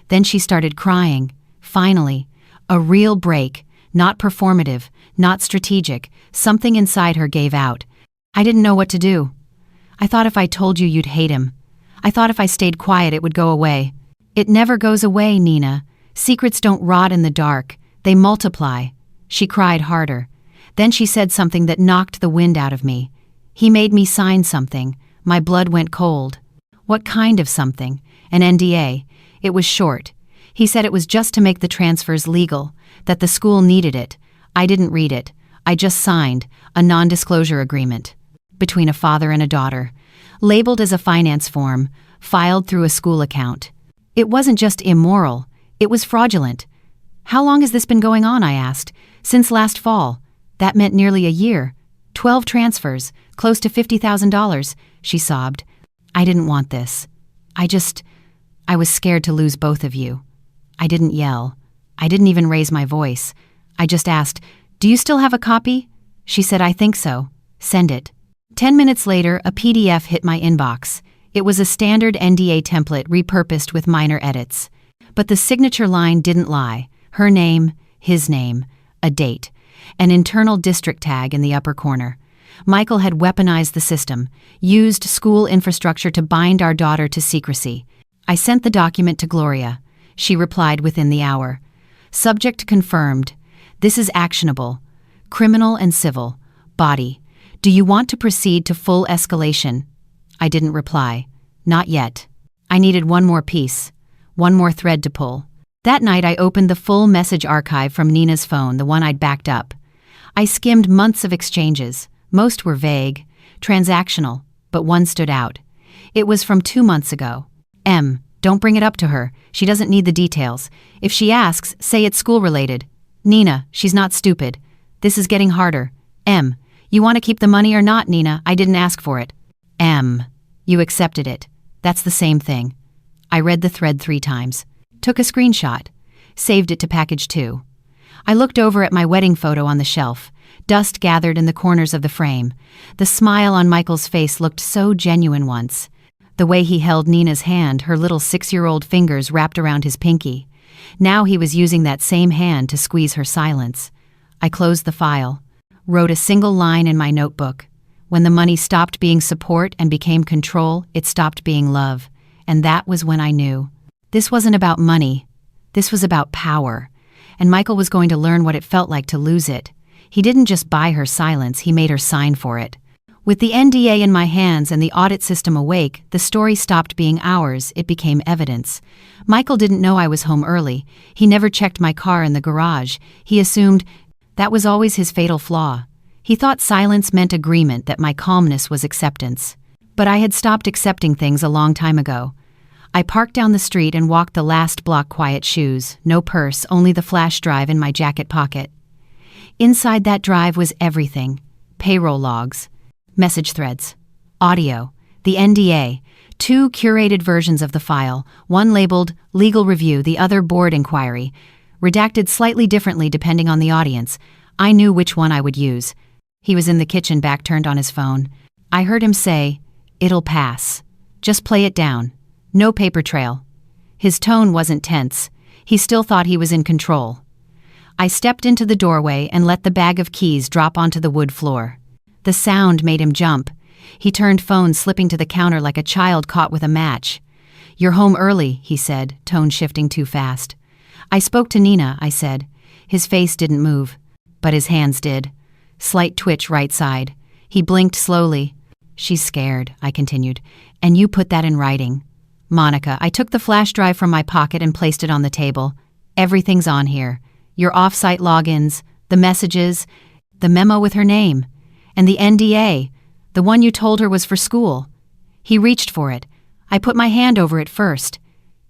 Then she started crying. Finally, a real break, not performative, not strategic. Something inside her gave out. I didn't know what to do. "I thought if I told you you'd hate him. I thought if I stayed quiet it would go away." "It never goes away, Nina. Secrets don't rot in the dark. They multiply." She cried harder. Then she said something that knocked the wind out of me. "He made me sign something." My blood went cold. "What kind of something?" "An NDA. It was short. He said it was just to make the transfers legal, that the school needed it. I didn't read it. I just signed a non-disclosure agreement between a father and a daughter, labeled as a finance form, filed through a school account. It wasn't just immoral, it was fraudulent. "How long has this been going on?" I asked. "Since last fall." "That meant nearly a year. 12 transfers, close to $50,000, she sobbed. "I didn't want this. I was scared to lose both of you." I didn't yell. I didn't even raise my voice. I just asked, "Do you still have a copy?" She said, "I think so. Send it." 10 minutes later, a PDF hit my inbox. It was a standard NDA template repurposed with minor edits. But the signature line didn't lie. Her name, his name, a date, an internal district tag in the upper corner. Michael had weaponized the system, used school infrastructure to bind our daughter to secrecy. I sent the document to Gloria. She replied within the hour. "Subject confirmed. This is actionable. Criminal and civil. Body. Do you want to proceed to full escalation?" I didn't reply. Not yet. I needed one more piece, one more thread to pull. That night I opened the full message archive from Nina's phone, the one I'd backed up. I skimmed months of exchanges. Most were vague, transactional, but one stood out. It was from 2 months ago. "M, don't bring it up to her. She doesn't need the details. If she asks, say it's school-related. Nina, she's not stupid. This is getting harder. M, you want to keep the money or not, Nina? I didn't ask for it." "M, you accepted it. That's the same thing." I read the thread 3 times. Took a screenshot. Saved it to package 2. I looked over at my wedding photo on the shelf. Dust gathered in the corners of the frame. The smile on Michael's face looked so genuine once. The way he held Nina's hand, her little 6-year-old fingers wrapped around his pinky. Now he was using that same hand to squeeze her silence. I closed the file. Wrote a single line in my notebook. When the money stopped being support and became control, it stopped being love. And that was when I knew. This wasn't about money. This was about power. And Michael was going to learn what it felt like to lose it. He didn't just buy her silence, he made her sign for it. With the NDA in my hands and the audit system awake, the story stopped being ours, it became evidence. Michael didn't know I was home early. He never checked my car in the garage. He assumed that was always his fatal flaw. He thought silence meant agreement, that my calmness was acceptance. But I had stopped accepting things a long time ago. I parked down the street and walked the last block, quiet shoes, no purse, only the flash drive in my jacket pocket. Inside that drive was everything. Payroll logs, message threads, audio, the NDA, 2 curated versions of the file, one labeled legal review, the other board inquiry, redacted slightly differently depending on the audience. I knew which one I would use. He was in the kitchen, back turned on his phone. I heard him say, "It'll pass. Just play it down. No paper trail." His tone wasn't tense. He still thought he was in control. I stepped into the doorway and let the bag of keys drop onto the wood floor. The sound made him jump. He turned, phone slipping to the counter like a child caught with a match. "You're home early," he said, tone shifting too fast. "I spoke to Nina," I said. His face didn't move, but his hands did. Slight twitch right side. He blinked slowly. "She's scared," I continued. "And you put that in writing." Monica, I took the flash drive from my pocket and placed it on the table. Everything's on here. Your off-site logins, the messages, the memo with her name, and the NDA, the one you told her was for school. He reached for it. I put my hand over it first.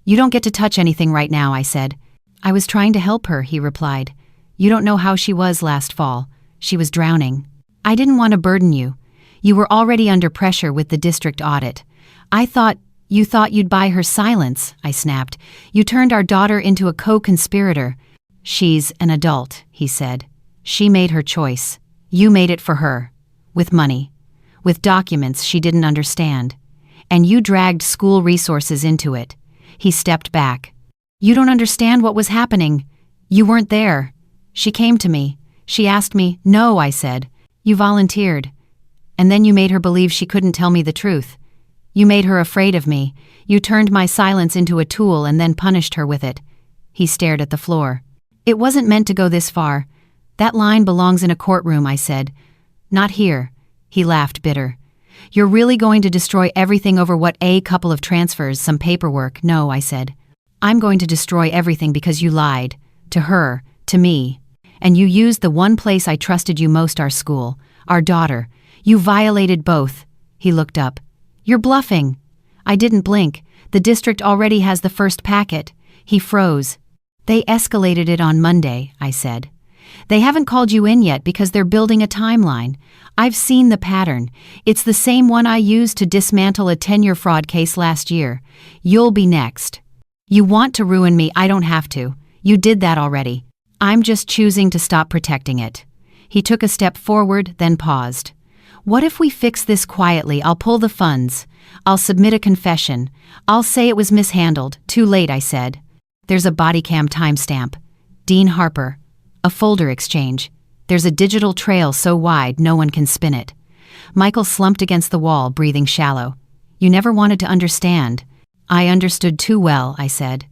You don't get to touch anything right now, I said. I was trying to help her, he replied. You don't know how she was last fall. She was drowning. I didn't want to burden you. You were already under pressure with the district audit. You thought you'd buy her silence, I snapped. You turned our daughter into a co-conspirator. She's an adult, he said. She made her choice. You made it for her. With money. With documents she didn't understand. And you dragged school resources into it. He stepped back. You don't understand what was happening. You weren't there. She came to me. She asked me. No, I said. You volunteered. And then you made her believe she couldn't tell me the truth. You made her afraid of me. You turned my silence into a tool and then punished her with it. He stared at the floor. It wasn't meant to go this far. That line belongs in a courtroom, I said. Not here. He laughed bitter. You're really going to destroy everything over what a couple of transfers, some paperwork? No, I said. I'm going to destroy everything because you lied. To her, to me. And you used the one place I trusted you most, our school, our daughter. You violated both. He looked up. You're bluffing. I didn't blink. The district already has the first packet. He froze. They escalated it on Monday, I said. They haven't called you in yet because they're building a timeline. I've seen the pattern. It's the same one I used to dismantle a tenure fraud case last year. You'll be next. You want to ruin me, I don't have to. You did that already. I'm just choosing to stop protecting it. He took a step forward, then paused. What if we fix this quietly? I'll pull the funds. I'll submit a confession. I'll say it was mishandled. Too late, I said. There's a body cam timestamp. Dean Harper. A folder exchange. There's a digital trail so wide no one can spin it. Michael slumped against the wall, breathing shallow. You never wanted to understand. I understood too well, I said.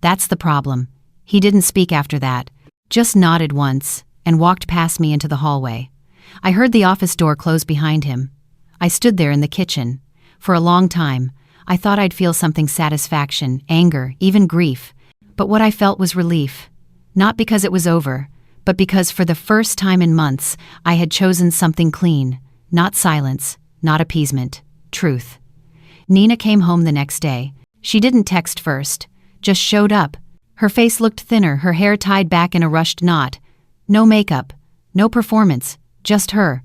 That's the problem. He didn't speak after that. Just nodded once and walked past me into the hallway. I heard the office door close behind him. I stood there in the kitchen. For a long time, I thought I'd feel something: satisfaction, anger, even grief. But what I felt was relief. Not because it was over, but because for the first time in months, I had chosen something clean. Not silence, not appeasement. Truth. Nina came home the next day. She didn't text first, just showed up. Her face looked thinner, her hair tied back in a rushed knot. No makeup, no performance, just her.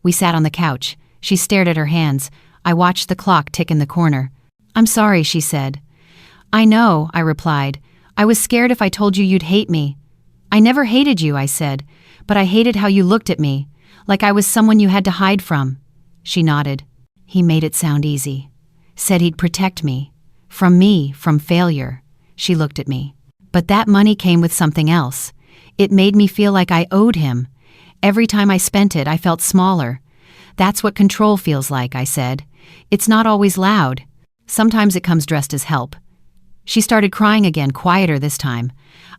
We sat on the couch. She stared at her hands. I watched the clock tick in the corner. I'm sorry, she said. I know, I replied. I was scared if I told you you'd hate me. I never hated you, I said, but I hated how you looked at me, like I was someone you had to hide from. She nodded. He made it sound easy. Said he'd protect me. From failure. She looked at me. But that money came with something else. It made me feel like I owed him. Every time I spent it, I felt smaller. That's what control feels like, I said. It's not always loud. Sometimes it comes dressed as help. She started crying again, quieter this time.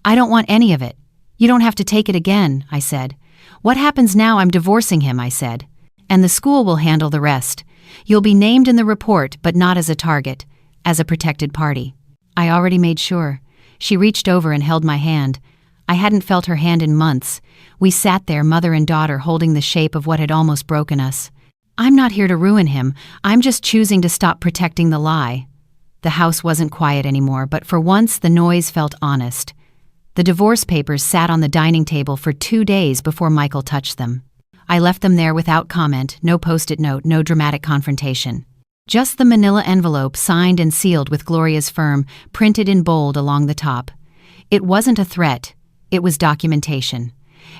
I don't want any of it. You don't have to take it again, I said. What happens now? I'm divorcing him, I said. And the school will handle the rest. You'll be named in the report, but not as a target, as a protected party. I already made sure. She reached over and held my hand. I hadn't felt her hand in months. We sat there, mother and daughter, holding the shape of what had almost broken us. I'm not here to ruin him. I'm just choosing to stop protecting the lie. The house wasn't quiet anymore, but for once the noise felt honest. The divorce papers sat on the dining table for 2 days before Michael touched them. I left them there without comment, no post-it note, no dramatic confrontation. Just the manila envelope signed and sealed with Gloria's firm, printed in bold along the top. It wasn't a threat, it was documentation.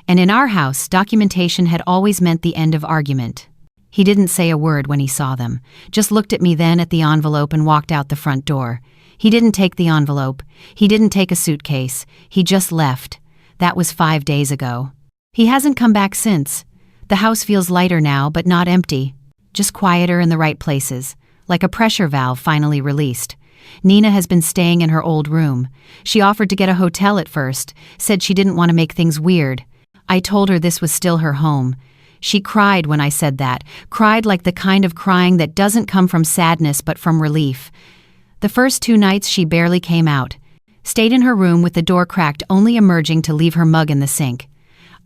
And in our house, documentation had always meant the end of argument. He didn't say a word when he saw them, just looked at me then at the envelope and walked out the front door. He didn't take the envelope. He didn't take a suitcase. He just left. That was 5 days ago. He hasn't come back since. The house feels lighter now, but not empty. Just quieter in the right places, like a pressure valve finally released. Nina has been staying in her old room. She offered to get a hotel at first, said she didn't want to make things weird. I told her this was still her home. She cried when I said that, cried like the kind of crying that doesn't come from sadness but from relief. The first 2 nights she barely came out. Stayed in her room with the door cracked, only emerging to leave her mug in the sink.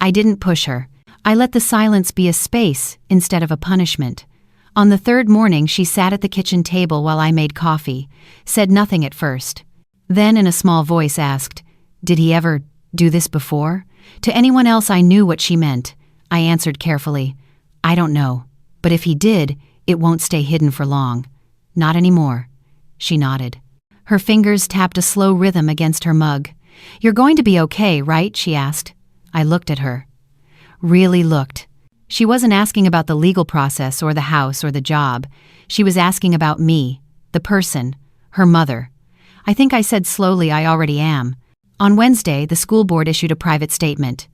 I didn't push her. I let the silence be a space instead of a punishment. On the 3rd morning she sat at the kitchen table while I made coffee, said nothing at first. Then in a small voice asked, "Did he ever do this before?" To anyone else I knew what she meant. I answered carefully, "I don't know, but if he did, it won't stay hidden for long. Not anymore." She nodded. Her fingers tapped a slow rhythm against her mug. "You're going to be okay, right?" she asked. I looked at her. Really looked. She wasn't asking about the legal process or the house or the job. She was asking about me, the person, her mother. I think I said slowly, "I already am." On Wednesday, the school board issued a private statement.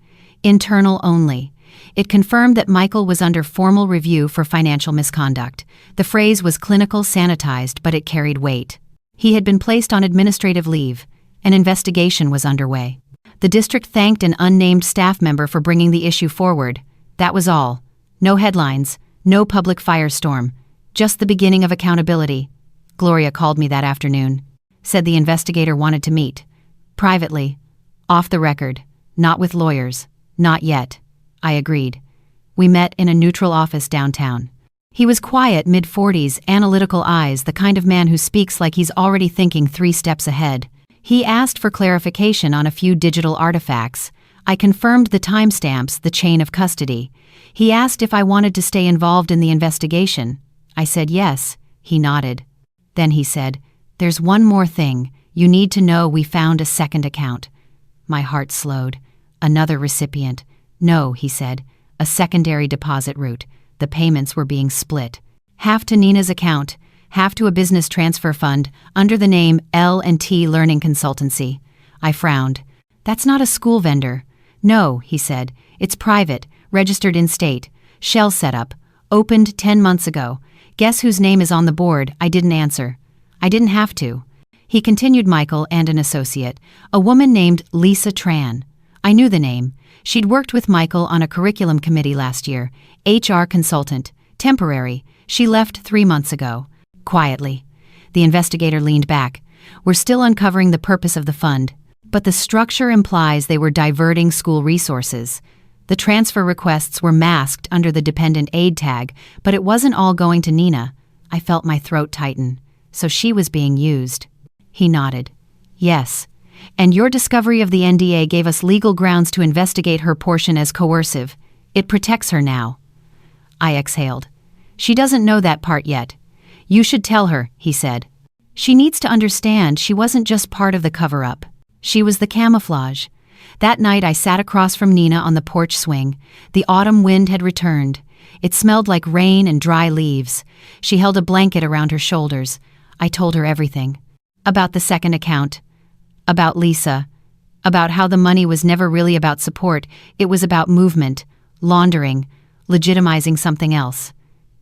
Internal only. It confirmed that Michael was under formal review for financial misconduct. The phrase was clinical sanitized, but it carried weight. He had been placed on administrative leave. An investigation was underway. The district thanked an unnamed staff member for bringing the issue forward. That was all. No headlines, no public firestorm. Just the beginning of accountability. Gloria called me that afternoon. Said the investigator wanted to meet. Privately. Off the record. Not with lawyers. Not yet. I agreed. We met in a neutral office downtown. He was quiet, mid-40s, analytical eyes, the kind of man who speaks like he's already thinking 3 steps ahead. He asked for clarification on a few digital artifacts. I confirmed the timestamps, the chain of custody. He asked if I wanted to stay involved in the investigation. I said yes. He nodded. Then he said, "There's one more thing. You need to know we found a second account." My heart slowed. Another recipient. "No," he said. "A secondary deposit route. The payments were being split. Half to Nina's account, half to a business transfer fund under the name L&T Learning Consultancy." I frowned. "That's not a school vendor." "No," he said. "It's private, registered in state. Shell setup. Opened 10 months ago. Guess whose name is on the board?" I didn't answer. I didn't have to. He continued, "Michael and an associate, a woman named Lisa Tran." I knew the name. She'd worked with Michael on a curriculum committee last year. HR consultant. Temporary. She left 3 months ago. Quietly. The investigator leaned back. "We're still uncovering the purpose of the fund, but the structure implies they were diverting school resources. The transfer requests were masked under the dependent aid tag, but it wasn't all going to Nina." I felt my throat tighten. "So she was being used." He nodded. "Yes. And your discovery of the NDA gave us legal grounds to investigate her portion as coercive. It protects her now." I exhaled. "She doesn't know that part yet. You should tell her," he said. "She needs to understand she wasn't just part of the cover-up. She was the camouflage." That night I sat across from Nina on the porch swing. The autumn wind had returned. It smelled like rain and dry leaves. She held a blanket around her shoulders. I told her everything. About the second account. About Lisa. About how the money was never really about support. It was about movement, laundering, legitimizing something else.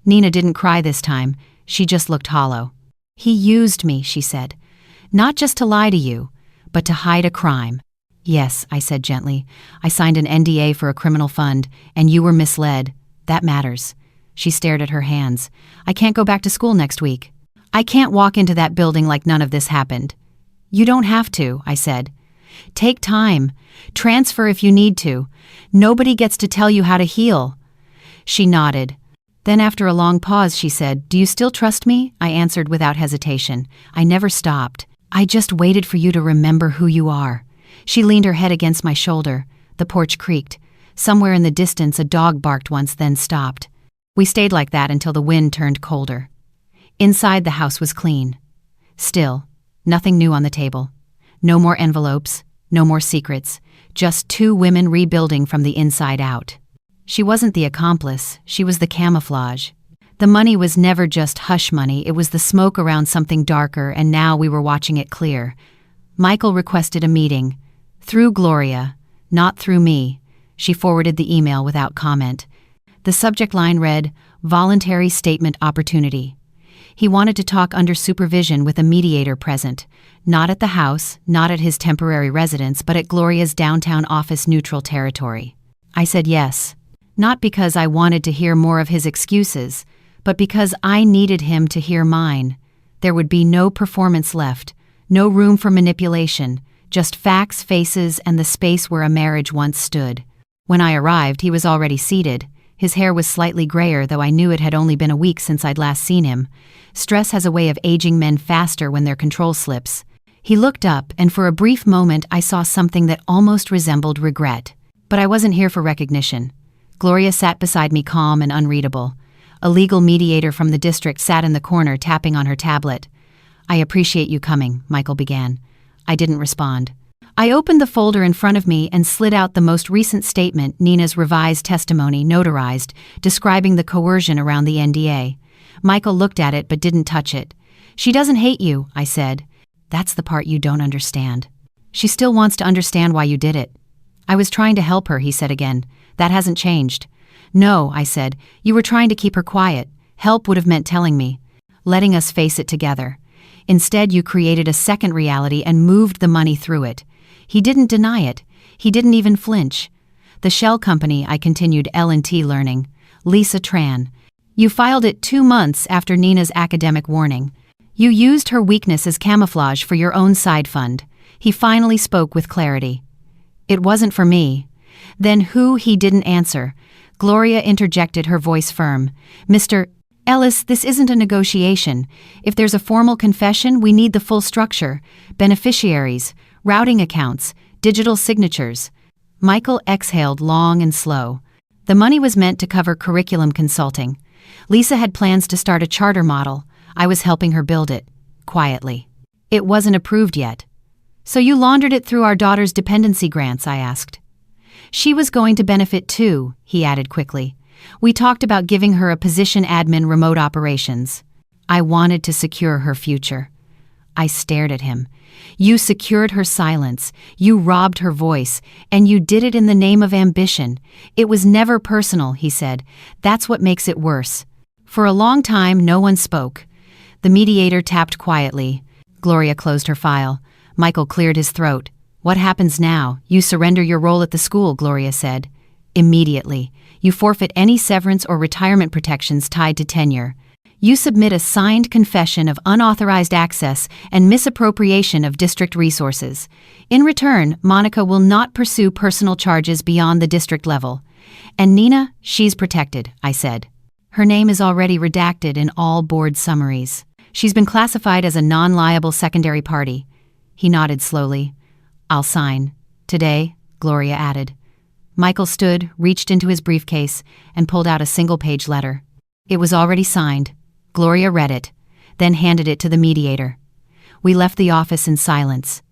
Nina didn't cry this time. She just looked hollow. "He used me," she said. "Not just to lie to you, but to hide a crime." "Yes," I said gently. "I signed an NDA for a criminal fund, and you were misled. That matters." She stared at her hands. "I can't go back to school next week. I can't walk into that building like none of this happened." "You don't have to," I said. "Take time. Transfer if you need to. Nobody gets to tell you how to heal." She nodded. Then after a long pause she said, "Do you still trust me?" I answered without hesitation. "I never stopped. I just waited for you to remember who you are." She leaned her head against my shoulder. The porch creaked. Somewhere in the distance a dog barked once, then stopped. We stayed like that until the wind turned colder. Inside the house was clean. Still, nothing new on the table. No more envelopes, no more secrets. Just 2 women rebuilding from the inside out. She wasn't the accomplice, she was the camouflage. The money was never just hush money, it was the smoke around something darker, and now we were watching it clear. Michael requested a meeting. Through Gloria, not through me. She forwarded the email without comment. The subject line read, "Voluntary Statement Opportunity." He wanted to talk under supervision with a mediator present. Not at the house, not at his temporary residence, but at Gloria's downtown office, neutral territory. I said yes. Not because I wanted to hear more of his excuses, but because I needed him to hear mine. There would be no performance left, no room for manipulation, just facts, faces, and the space where a marriage once stood. When I arrived, he was already seated. His hair was slightly grayer, though I knew it had only been a week since I'd last seen him. Stress has a way of aging men faster when their control slips. He looked up, and for a brief moment I saw something that almost resembled regret. But I wasn't here for recognition. Gloria sat beside me, calm and unreadable. A legal mediator from the district sat in the corner, tapping on her tablet. "I appreciate you coming," Michael began. I didn't respond. I opened the folder in front of me and slid out the most recent statement, Nina's revised testimony, notarized, describing the coercion around the NDA. Michael looked at it but didn't touch it. "She doesn't hate you," I said. "That's the part you don't understand. She still wants to understand why you did it." "I was trying to help her," he said again. "That hasn't changed." "No," I said. "You were trying to keep her quiet. Help would have meant telling me, letting us face it together. Instead, you created a second reality and moved the money through it." He didn't deny it. He didn't even flinch. "The shell company," I continued, L&T Learning. "Lisa Tran. You filed it 2 months after Nina's academic warning. You used her weakness as camouflage for your own side fund." He finally spoke with clarity. "It wasn't for me." "Then who?" He didn't answer. Gloria interjected, her voice firm. "Mr. Ellis, this isn't a negotiation. If there's a formal confession, we need the full structure. Beneficiaries, routing accounts, digital signatures." Michael exhaled long and slow. The money was meant to cover curriculum consulting. Lisa had plans to start a charter model. I was helping her build it, quietly. It wasn't approved yet. "So you laundered it through our daughter's dependency grants?" I asked. "She was going to benefit too," he added quickly. "We talked about giving her a position, admin, remote operations. I wanted to secure her future." I stared at him. "You secured her silence, you robbed her voice, and you did it in the name of ambition. It was never personal," he said. "That's what makes it worse." For a long time, no one spoke. The mediator tapped quietly. Gloria closed her file. Michael cleared his throat. "What happens now?" "You surrender your role at the school," Gloria said. "Immediately. You forfeit any severance or retirement protections tied to tenure. You submit a signed confession of unauthorized access and misappropriation of district resources. In return, Monica will not pursue personal charges beyond the district level. And Nina, she's protected," I said. "Her name is already redacted in all board summaries. She's been classified as a non-liable secondary party." He nodded slowly. "I'll sign. Today," Gloria added. Michael stood, reached into his briefcase, and pulled out a single-page letter. It was already signed. Gloria read it, then handed it to the mediator. We left the office in silence.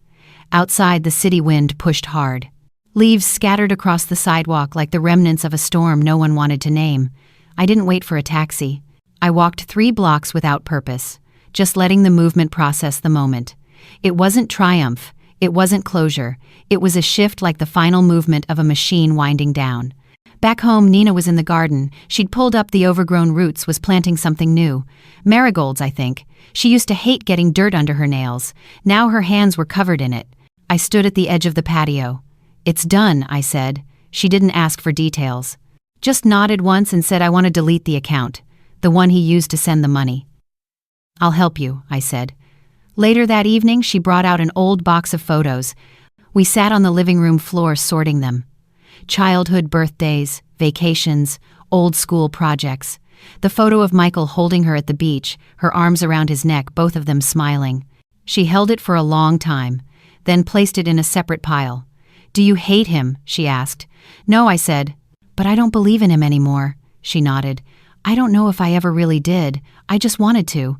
Outside, the city wind pushed hard. Leaves scattered across the sidewalk like the remnants of a storm no one wanted to name. I didn't wait for a taxi. I walked 3 blocks without purpose, just letting the movement process the moment. It wasn't triumph. It wasn't closure. It was a shift, like the final movement of a machine winding down. Back home, Nina was in the garden. She'd pulled up the overgrown roots, was planting something new. Marigolds, I think. She used to hate getting dirt under her nails. Now her hands were covered in it. I stood at the edge of the patio. "It's done," I said. She didn't ask for details. Just nodded once and said I want to delete the account, the one he used to send the money. "I'll help you," I said. Later that evening, she brought out an old box of photos. We sat on the living room floor sorting them. Childhood birthdays, vacations, old school projects. The photo of Michael holding her at the beach, her arms around his neck, both of them smiling. She held it for a long time, then placed it in a separate pile. "Do you hate him?" she asked. "No," I said. "But I don't believe in him anymore," she nodded. "I don't know if I ever really did. I just wanted to."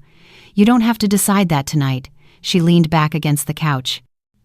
"You don't have to decide that tonight." She leaned back against the couch.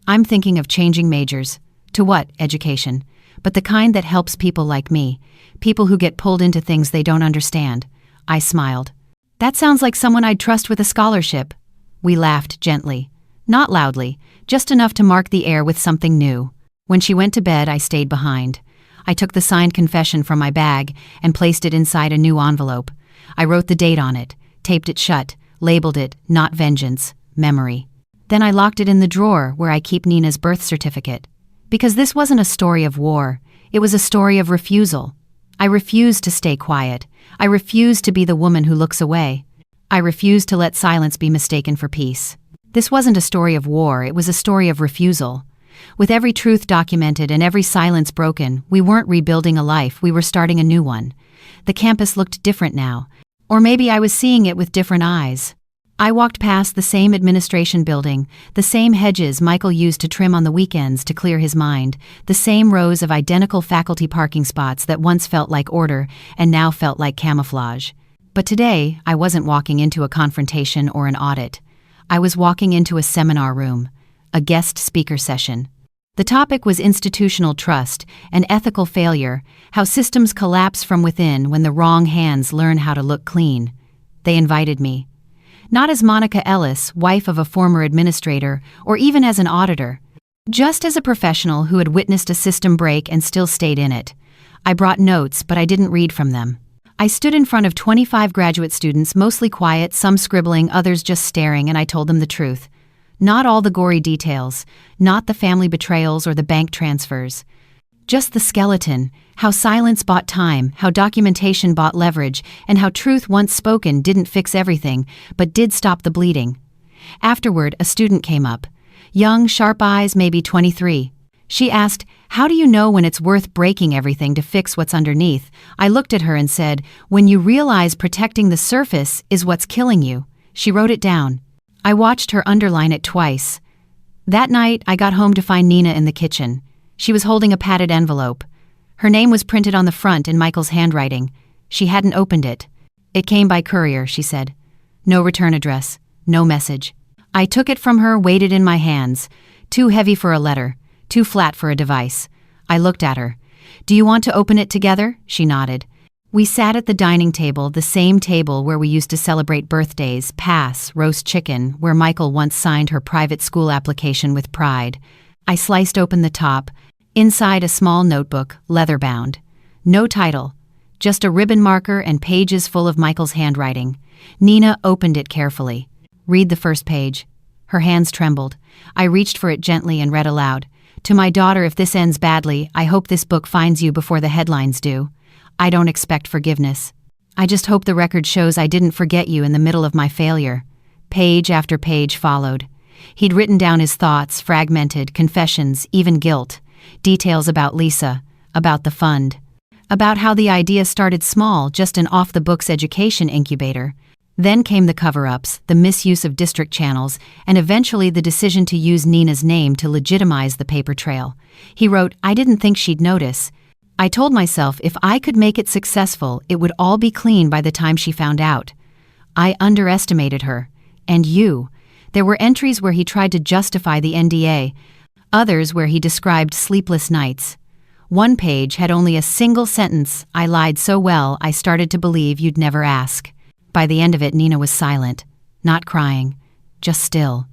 "I'm thinking of changing majors." "To what?" "Education. But the kind that helps people like me, people who get pulled into things they don't understand." I smiled. "That sounds like someone I'd trust with a scholarship." We laughed gently. Not loudly, just enough to mark the air with something new. When she went to bed, I stayed behind. I took the signed confession from my bag and placed it inside a new envelope. I wrote the date on it, taped it shut, labeled it, "Not Vengeance, Memory." Then I locked it in the drawer where I keep Nina's birth certificate. Because this wasn't a story of war, it was a story of refusal. I refused to stay quiet. I refused to be the woman who looks away. I refused to let silence be mistaken for peace. This wasn't a story of war, it was a story of refusal. With every truth documented and every silence broken, we weren't rebuilding a life, we were starting a new one. The campus looked different now. Or maybe I was seeing it with different eyes. I walked past the same administration building, the same hedges Michael used to trim on the weekends to clear his mind, the same rows of identical faculty parking spots that once felt like order and now felt like camouflage. But today, I wasn't walking into a confrontation or an audit. I was walking into a seminar room, a guest speaker session. The topic was institutional trust and ethical failure, how systems collapse from within when the wrong hands learn how to look clean. They invited me. Not as Monica Ellis, wife of a former administrator, or even as an auditor. Just as a professional who had witnessed a system break and still stayed in it. I brought notes, but I didn't read from them. I stood in front of 25 graduate students, mostly quiet, some scribbling, others just staring, and I told them the truth. Not all the gory details, not the family betrayals or the bank transfers. Just the skeleton, how silence bought time, how documentation bought leverage, and how truth once spoken didn't fix everything, but did stop the bleeding. Afterward, a student came up. Young, sharp eyes, maybe 23. She asked, "How do you know when it's worth breaking everything to fix what's underneath?" I looked at her and said, "When you realize protecting the surface is what's killing you." She wrote it down. I watched her underline it twice. That night, I got home to find Nina in the kitchen. She was holding a padded envelope. Her name was printed on the front in Michael's handwriting. She hadn't opened it. "It came by courier," she said. "No return address, no message." I took it from her, weighed it in my hands. Too heavy for a letter, too flat for a device. I looked at her. "Do you want to open it together?" She nodded. We sat at the dining table, the same table where we used to celebrate birthdays, pass, roast chicken, where Michael once signed her private school application with pride. I sliced open the top. Inside a small notebook, leather-bound. No title, just a ribbon marker and pages full of Michael's handwriting. Nina opened it carefully. "Read the first page." Her hands trembled. I reached for it gently and read aloud. "To my daughter, if this ends badly, I hope this book finds you before the headlines do. I don't expect forgiveness. I just hope the record shows I didn't forget you in the middle of my failure." Page after page followed. He'd written down his thoughts, fragmented, confessions, even guilt. Details about Lisa, about the fund, about how the idea started small, just an off-the-books education incubator. Then came the cover-ups, the misuse of district channels, and eventually the decision to use Nina's name to legitimize the paper trail. He wrote, "I didn't think she'd notice. I told myself if I could make it successful, it would all be clean by the time she found out. I underestimated her. And you." There were entries where he tried to justify the NDA, others where he described sleepless nights. One page had only a single sentence, "I lied so well, I started to believe you'd never ask." By the end of it, Nina was silent, not crying, just still.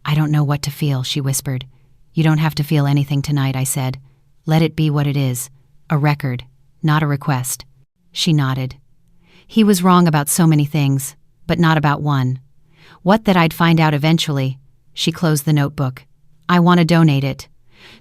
"I don't know what to feel," she whispered. "You don't have to feel anything tonight," I said. "Let it be what it is, a record, not a request." She nodded. He was wrong about so many things, but not about one. What that I'd find out eventually. She closed the notebook. "I want to donate it."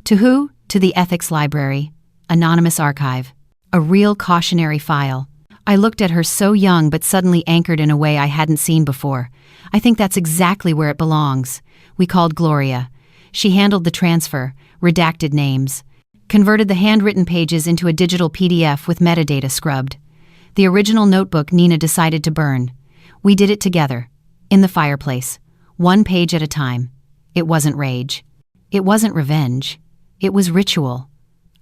To who? To the Ethics Library. Anonymous archive. A real cautionary file. I looked at her, so young but suddenly anchored in a way I hadn't seen before. I think that's exactly where it belongs. We called Gloria. She handled the transfer, redacted names, converted the handwritten pages into a digital PDF with metadata scrubbed. The original notebook Nina decided to burn. We did it together, in the fireplace, one page at a time. It wasn't rage. It wasn't revenge. It was ritual.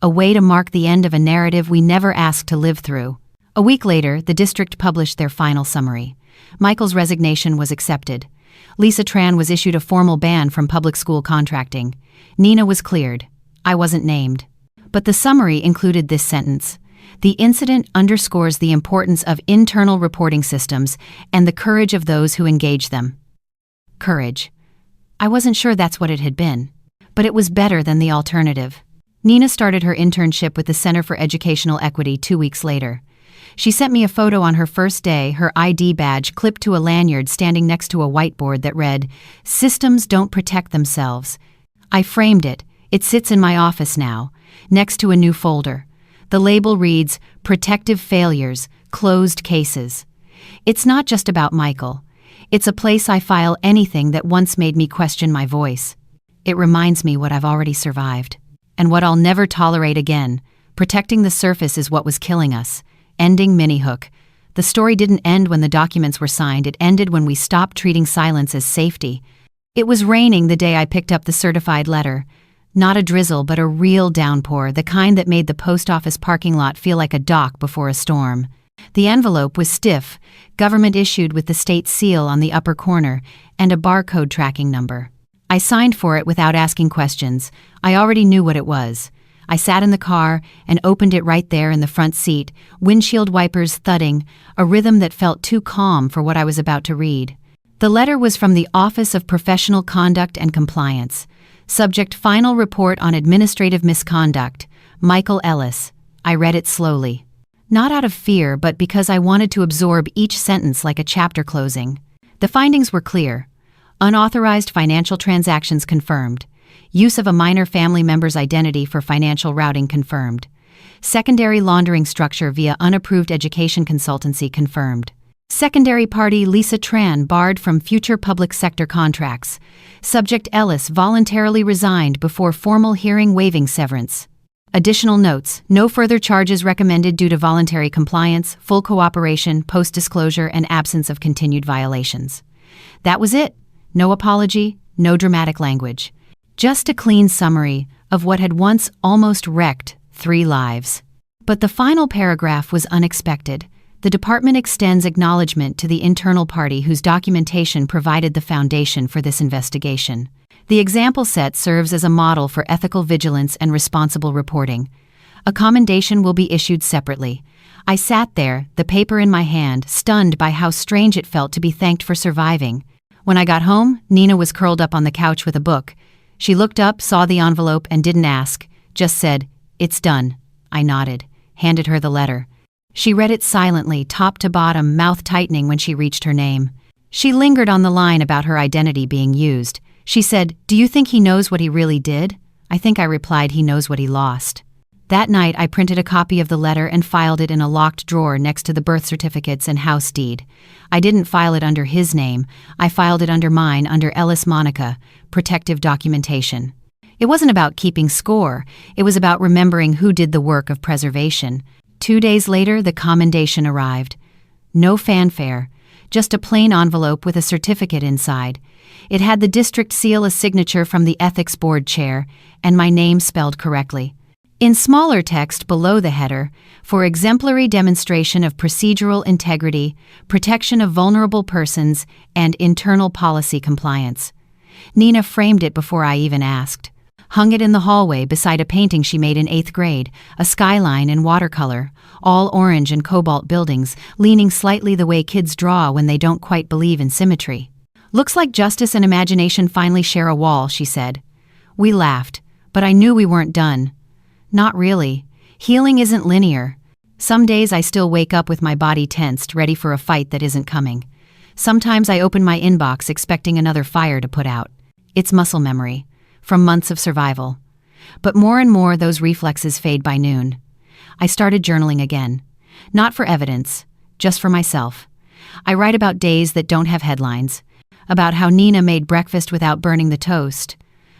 A way to mark the end of a narrative we never asked to live through. A week later, the district published their final summary. Michael's resignation was accepted. Lisa Tran was issued a formal ban from public school contracting. Nina was cleared. I wasn't named. But the summary included this sentence: "The incident underscores the importance of internal reporting systems and the courage of those who engage them." Courage. I wasn't sure that's what it had been. But it was better than the alternative. Nina started her internship with the Center for Educational Equity 2 weeks later. She sent me a photo on her first day, her ID badge clipped to a lanyard standing next to a whiteboard that read, "Systems don't protect themselves." I framed it. It sits in my office now, next to a new folder. The label reads, "Protective Failures, Closed Cases." It's not just about Michael. It's a place I file anything that once made me question my voice. It reminds me what I've already survived. And what I'll never tolerate again. Protecting the surface is what was killing us. Ending Minihook. The story didn't end when the documents were signed, it ended when we stopped treating silence as safety. It was raining the day I picked up the certified letter. Not a drizzle, but a real downpour, the kind that made the post office parking lot feel like a dock before a storm. The envelope was stiff, government issued with the state seal on the upper corner, and a barcode tracking number. I signed for it without asking questions. I already knew what it was. I sat in the car and opened it right there in the front seat, windshield wipers thudding, a rhythm that felt too calm for what I was about to read. The letter was from the Office of Professional Conduct and Compliance. Subject: Final Report on Administrative Misconduct. Michael Ellis. I read it slowly. Not out of fear, but because I wanted to absorb each sentence like a chapter closing. The findings were clear. Unauthorized financial transactions confirmed. Use of a minor family member's identity for financial routing confirmed. Secondary laundering structure via unapproved education consultancy confirmed. Secondary party Lisa Tran barred from future public sector contracts. Subject: Ellis voluntarily resigned before formal hearing waiving severance. Additional notes: no further charges recommended due to voluntary compliance, full cooperation, post-disclosure, and absence of continued violations. That was it. No apology, no dramatic language. Just a clean summary of what had once almost wrecked 3 lives. But the final paragraph was unexpected. The department extends acknowledgement to the internal party whose documentation provided the foundation for this investigation. The example set serves as a model for ethical vigilance and responsible reporting. A commendation will be issued separately. I sat there, the paper in my hand, stunned by how strange it felt to be thanked for surviving. When I got home, Nina was curled up on the couch with a book. She looked up, saw the envelope, and didn't ask, just said, "It's done." I nodded, handed her the letter. She read it silently, top to bottom, mouth tightening when she reached her name. She lingered on the line about her identity being used. She said, "Do you think he knows what he really did?" I think I replied, "He knows what he lost." That night, I printed a copy of the letter and filed it in a locked drawer next to the birth certificates and house deed. I didn't file it under his name. I filed it under mine, under Ellis Monica, protective documentation. It wasn't about keeping score. It was about remembering who did the work of preservation. 2 days later, the commendation arrived. No fanfare, just a plain envelope with a certificate inside. It had the district seal, a signature from the ethics board chair, and my name spelled correctly. In smaller text below the header, for exemplary demonstration of procedural integrity, protection of vulnerable persons, and internal policy compliance. Nina framed it before I even asked. Hung it in the hallway beside a painting she made in 8th grade, a skyline in watercolor, all orange and cobalt buildings, leaning slightly the way kids draw when they don't quite believe in symmetry. "Looks like justice and imagination finally share a wall," she said. We laughed, but I knew we weren't done. Not really. Healing isn't linear. Some days I still wake up with my body tensed, ready for a fight that isn't coming. Sometimes I open my inbox expecting another fire to put out. It's muscle memory, from months of survival. But more and more those reflexes fade by noon. I started journaling again. Not for evidence, just for myself. I write about days that don't have headlines. About how Nina made breakfast without burning the toast.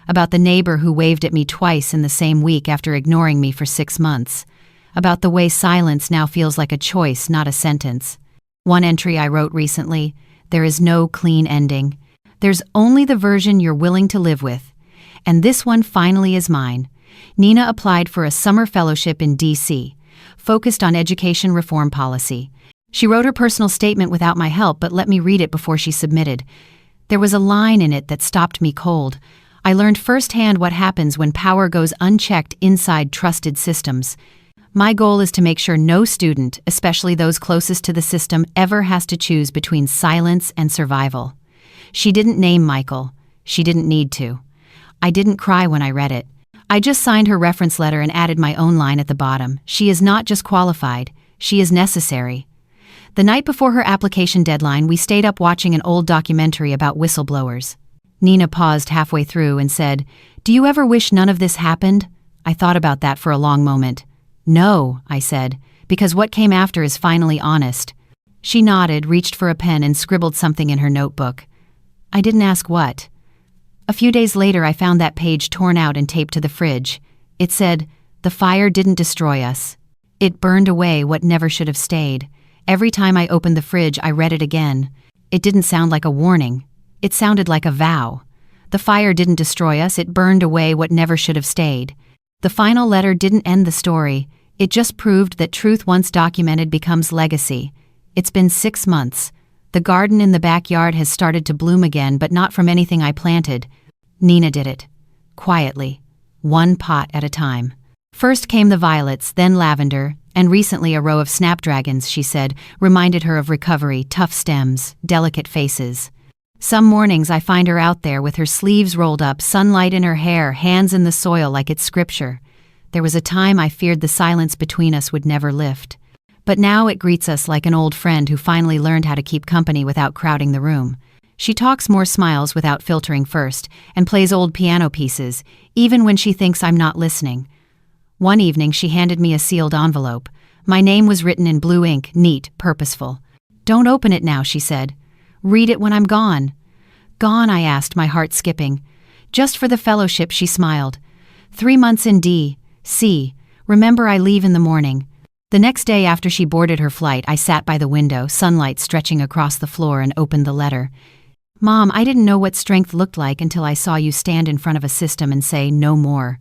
About the neighbor who waved at me twice in the same week after ignoring me for 6 months. About the way silence now feels like a choice, not a sentence. One entry I wrote recently: there is no clean ending. There's only the version you're willing to live with. And this one finally is mine. Nina applied for a summer fellowship in D.C., focused on education reform policy. She wrote her personal statement without my help, but let me read it before she submitted. There was a line in it that stopped me cold. I learned firsthand what happens when power goes unchecked inside trusted systems. My goal is to make sure no student, especially those closest to the system, ever has to choose between silence and survival. She didn't name Michael. She didn't need to. I didn't cry when I read it. I just signed her reference letter and added my own line at the bottom. She is not just qualified, she is necessary. The night before her application deadline, we stayed up watching an old documentary about whistleblowers. Nina paused halfway through and said, "Do you ever wish none of this happened?" I thought about that for a long moment. "No," I said, "because what came after is finally honest." She nodded, reached for a pen, and scribbled something in her notebook. I didn't ask what. A few days later, I found that page torn out and taped to the fridge. It said, "The fire didn't destroy us. It burned away what never should have stayed." Every time I opened the fridge, I read it again. It didn't sound like a warning. It sounded like a vow. The fire didn't destroy us, it burned away what never should have stayed. The final letter didn't end the story. It just proved that truth once documented becomes legacy. It's been 6 months. The garden in the backyard has started to bloom again, but not from anything I planted. Nina did it. Quietly. One pot at a time. First came the violets, then lavender, and recently a row of snapdragons, she said, reminded her of recovery, tough stems, delicate faces. Some mornings I find her out there with her sleeves rolled up, sunlight in her hair, hands in the soil like it's scripture. There was a time I feared the silence between us would never lift. But now it greets us like an old friend who finally learned how to keep company without crowding the room. She talks more, smiles without filtering first, and plays old piano pieces, even when she thinks I'm not listening. One evening she handed me a sealed envelope. My name was written in blue ink, neat, purposeful. "Don't open it now," she said. "Read it when I'm gone." "Gone?" I asked, my heart skipping. "Just for the fellowship," she smiled. 3 months in D.C. Remember, I leave in the morning. The next day after she boarded her flight, I sat by the window, sunlight stretching across the floor, and opened the letter. "Mom, I didn't know what strength looked like until I saw you stand in front of a system and say, 'No more.'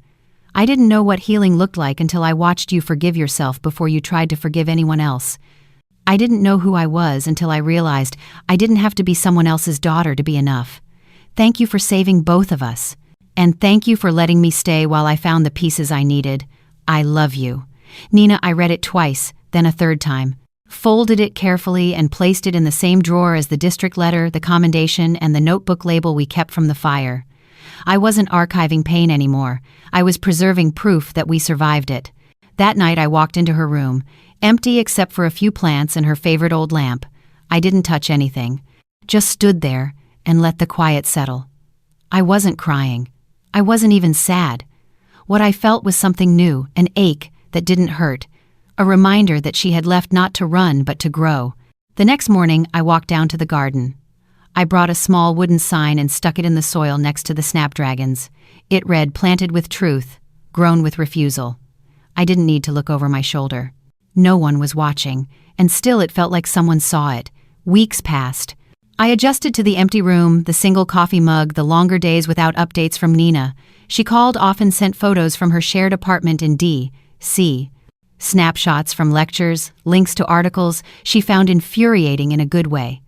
I didn't know what healing looked like until I watched you forgive yourself before you tried to forgive anyone else. I didn't know who I was until I realized I didn't have to be someone else's daughter to be enough. Thank you for saving both of us. And thank you for letting me stay while I found the pieces I needed. I love you." Nina, I read it twice, then a third time. Folded it carefully and placed it in the same drawer as the district letter, the commendation, and the notebook label we kept from the fire. I wasn't archiving pain anymore. I was preserving proof that we survived it. That night I walked into her room, empty except for a few plants and her favorite old lamp. I didn't touch anything. Just stood there and let the quiet settle. I wasn't crying. I wasn't even sad. What I felt was something new, an ache that didn't hurt, a reminder that she had left not to run but to grow. The next morning I walked down to the garden. I brought a small wooden sign and stuck it in the soil next to the snapdragons. It read, "Planted with truth, grown with refusal." I didn't need to look over my shoulder. No one was watching, and still it felt like someone saw it. Weeks passed. I adjusted to the empty room, the single coffee mug, the longer days without updates from Nina. She called, often sent photos from her shared apartment in D.C. Snapshots from lectures, links to articles she found infuriating in a good way.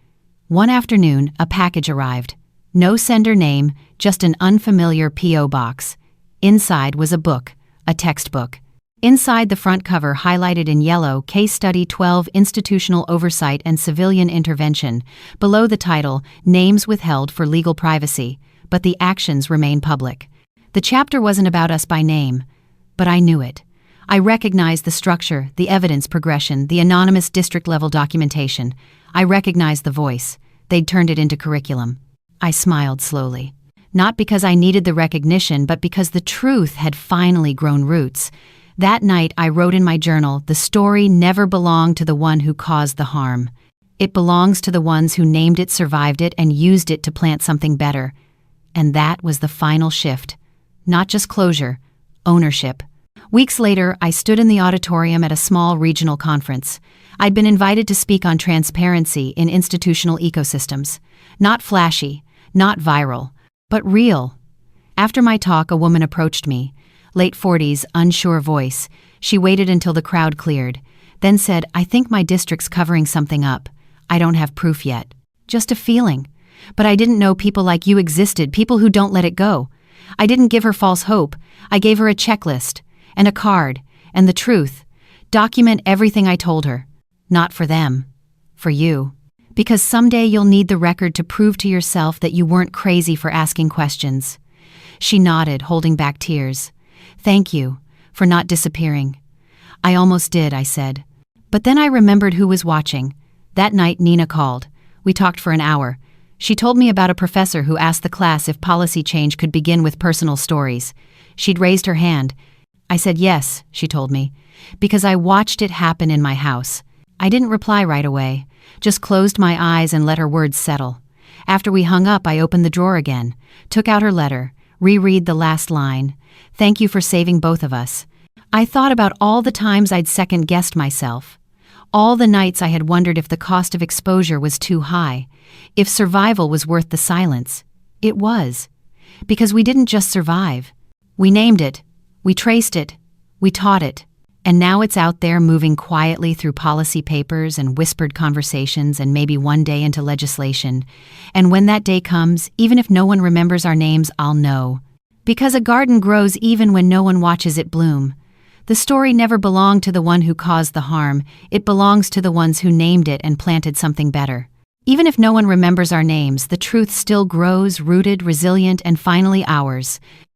One afternoon, a package arrived. No sender name, just an unfamiliar P.O. box. Inside was a book, a textbook. Inside the front cover, highlighted in yellow, Case Study 12, Institutional Oversight and Civilian Intervention. Below the title, Names Withheld for Legal Privacy, but the actions remain public. The chapter wasn't about us by name, but I knew it. I recognized the structure, the evidence progression, the anonymous district-level documentation. I recognized the voice. They'd turned it into curriculum. I smiled slowly. Not because I needed the recognition, but because the truth had finally grown roots. That night I wrote in my journal, "The story never belonged to the one who caused the harm. It belongs to the ones who named it, survived it, and used it to plant something better." And that was the final shift. Not just closure, ownership. Weeks later, I stood in the auditorium at a small regional conference. I'd been invited to speak on transparency in institutional ecosystems. Not flashy, not viral, but real. After my talk, a woman approached me. Late 40s, unsure voice. She waited until the crowd cleared, then said, "I think my district's covering something up. I don't have proof yet. Just a feeling. But I didn't know people like you existed, people who don't let it go." I didn't give her false hope. I gave her a checklist, and a card, and the truth. Document everything I told her. Not for them. For you. Because someday you'll need the record to prove to yourself that you weren't crazy for asking questions. She nodded, holding back tears. "Thank you, for not disappearing." "I almost did," I said. But then I remembered who was watching. That night Nina called. We talked for an hour. She told me about a professor who asked the class if policy change could begin with personal stories. She'd raised her hand. I said yes, she told me, because I watched it happen in my house. I didn't reply right away. just closed my eyes and let her words settle. After we hung up, I opened the drawer again, took out her letter, reread the last line. Thank you for saving both of us. I thought about all the times I'd second-guessed myself. All the nights I had wondered if the cost of exposure was too high, if survival was worth the silence. It was. Because we didn't just survive. We named it, we traced it, we taught it. And now it's out there moving quietly through policy papers and whispered conversations and maybe one day into legislation. And when that day comes, even if no one remembers our names, I'll know. Because a garden grows even when no one watches it bloom. The story never belonged to the one who caused the harm, it belongs to the ones who named it and planted something better. Even if no one remembers our names, the truth still grows, rooted, resilient, and finally ours.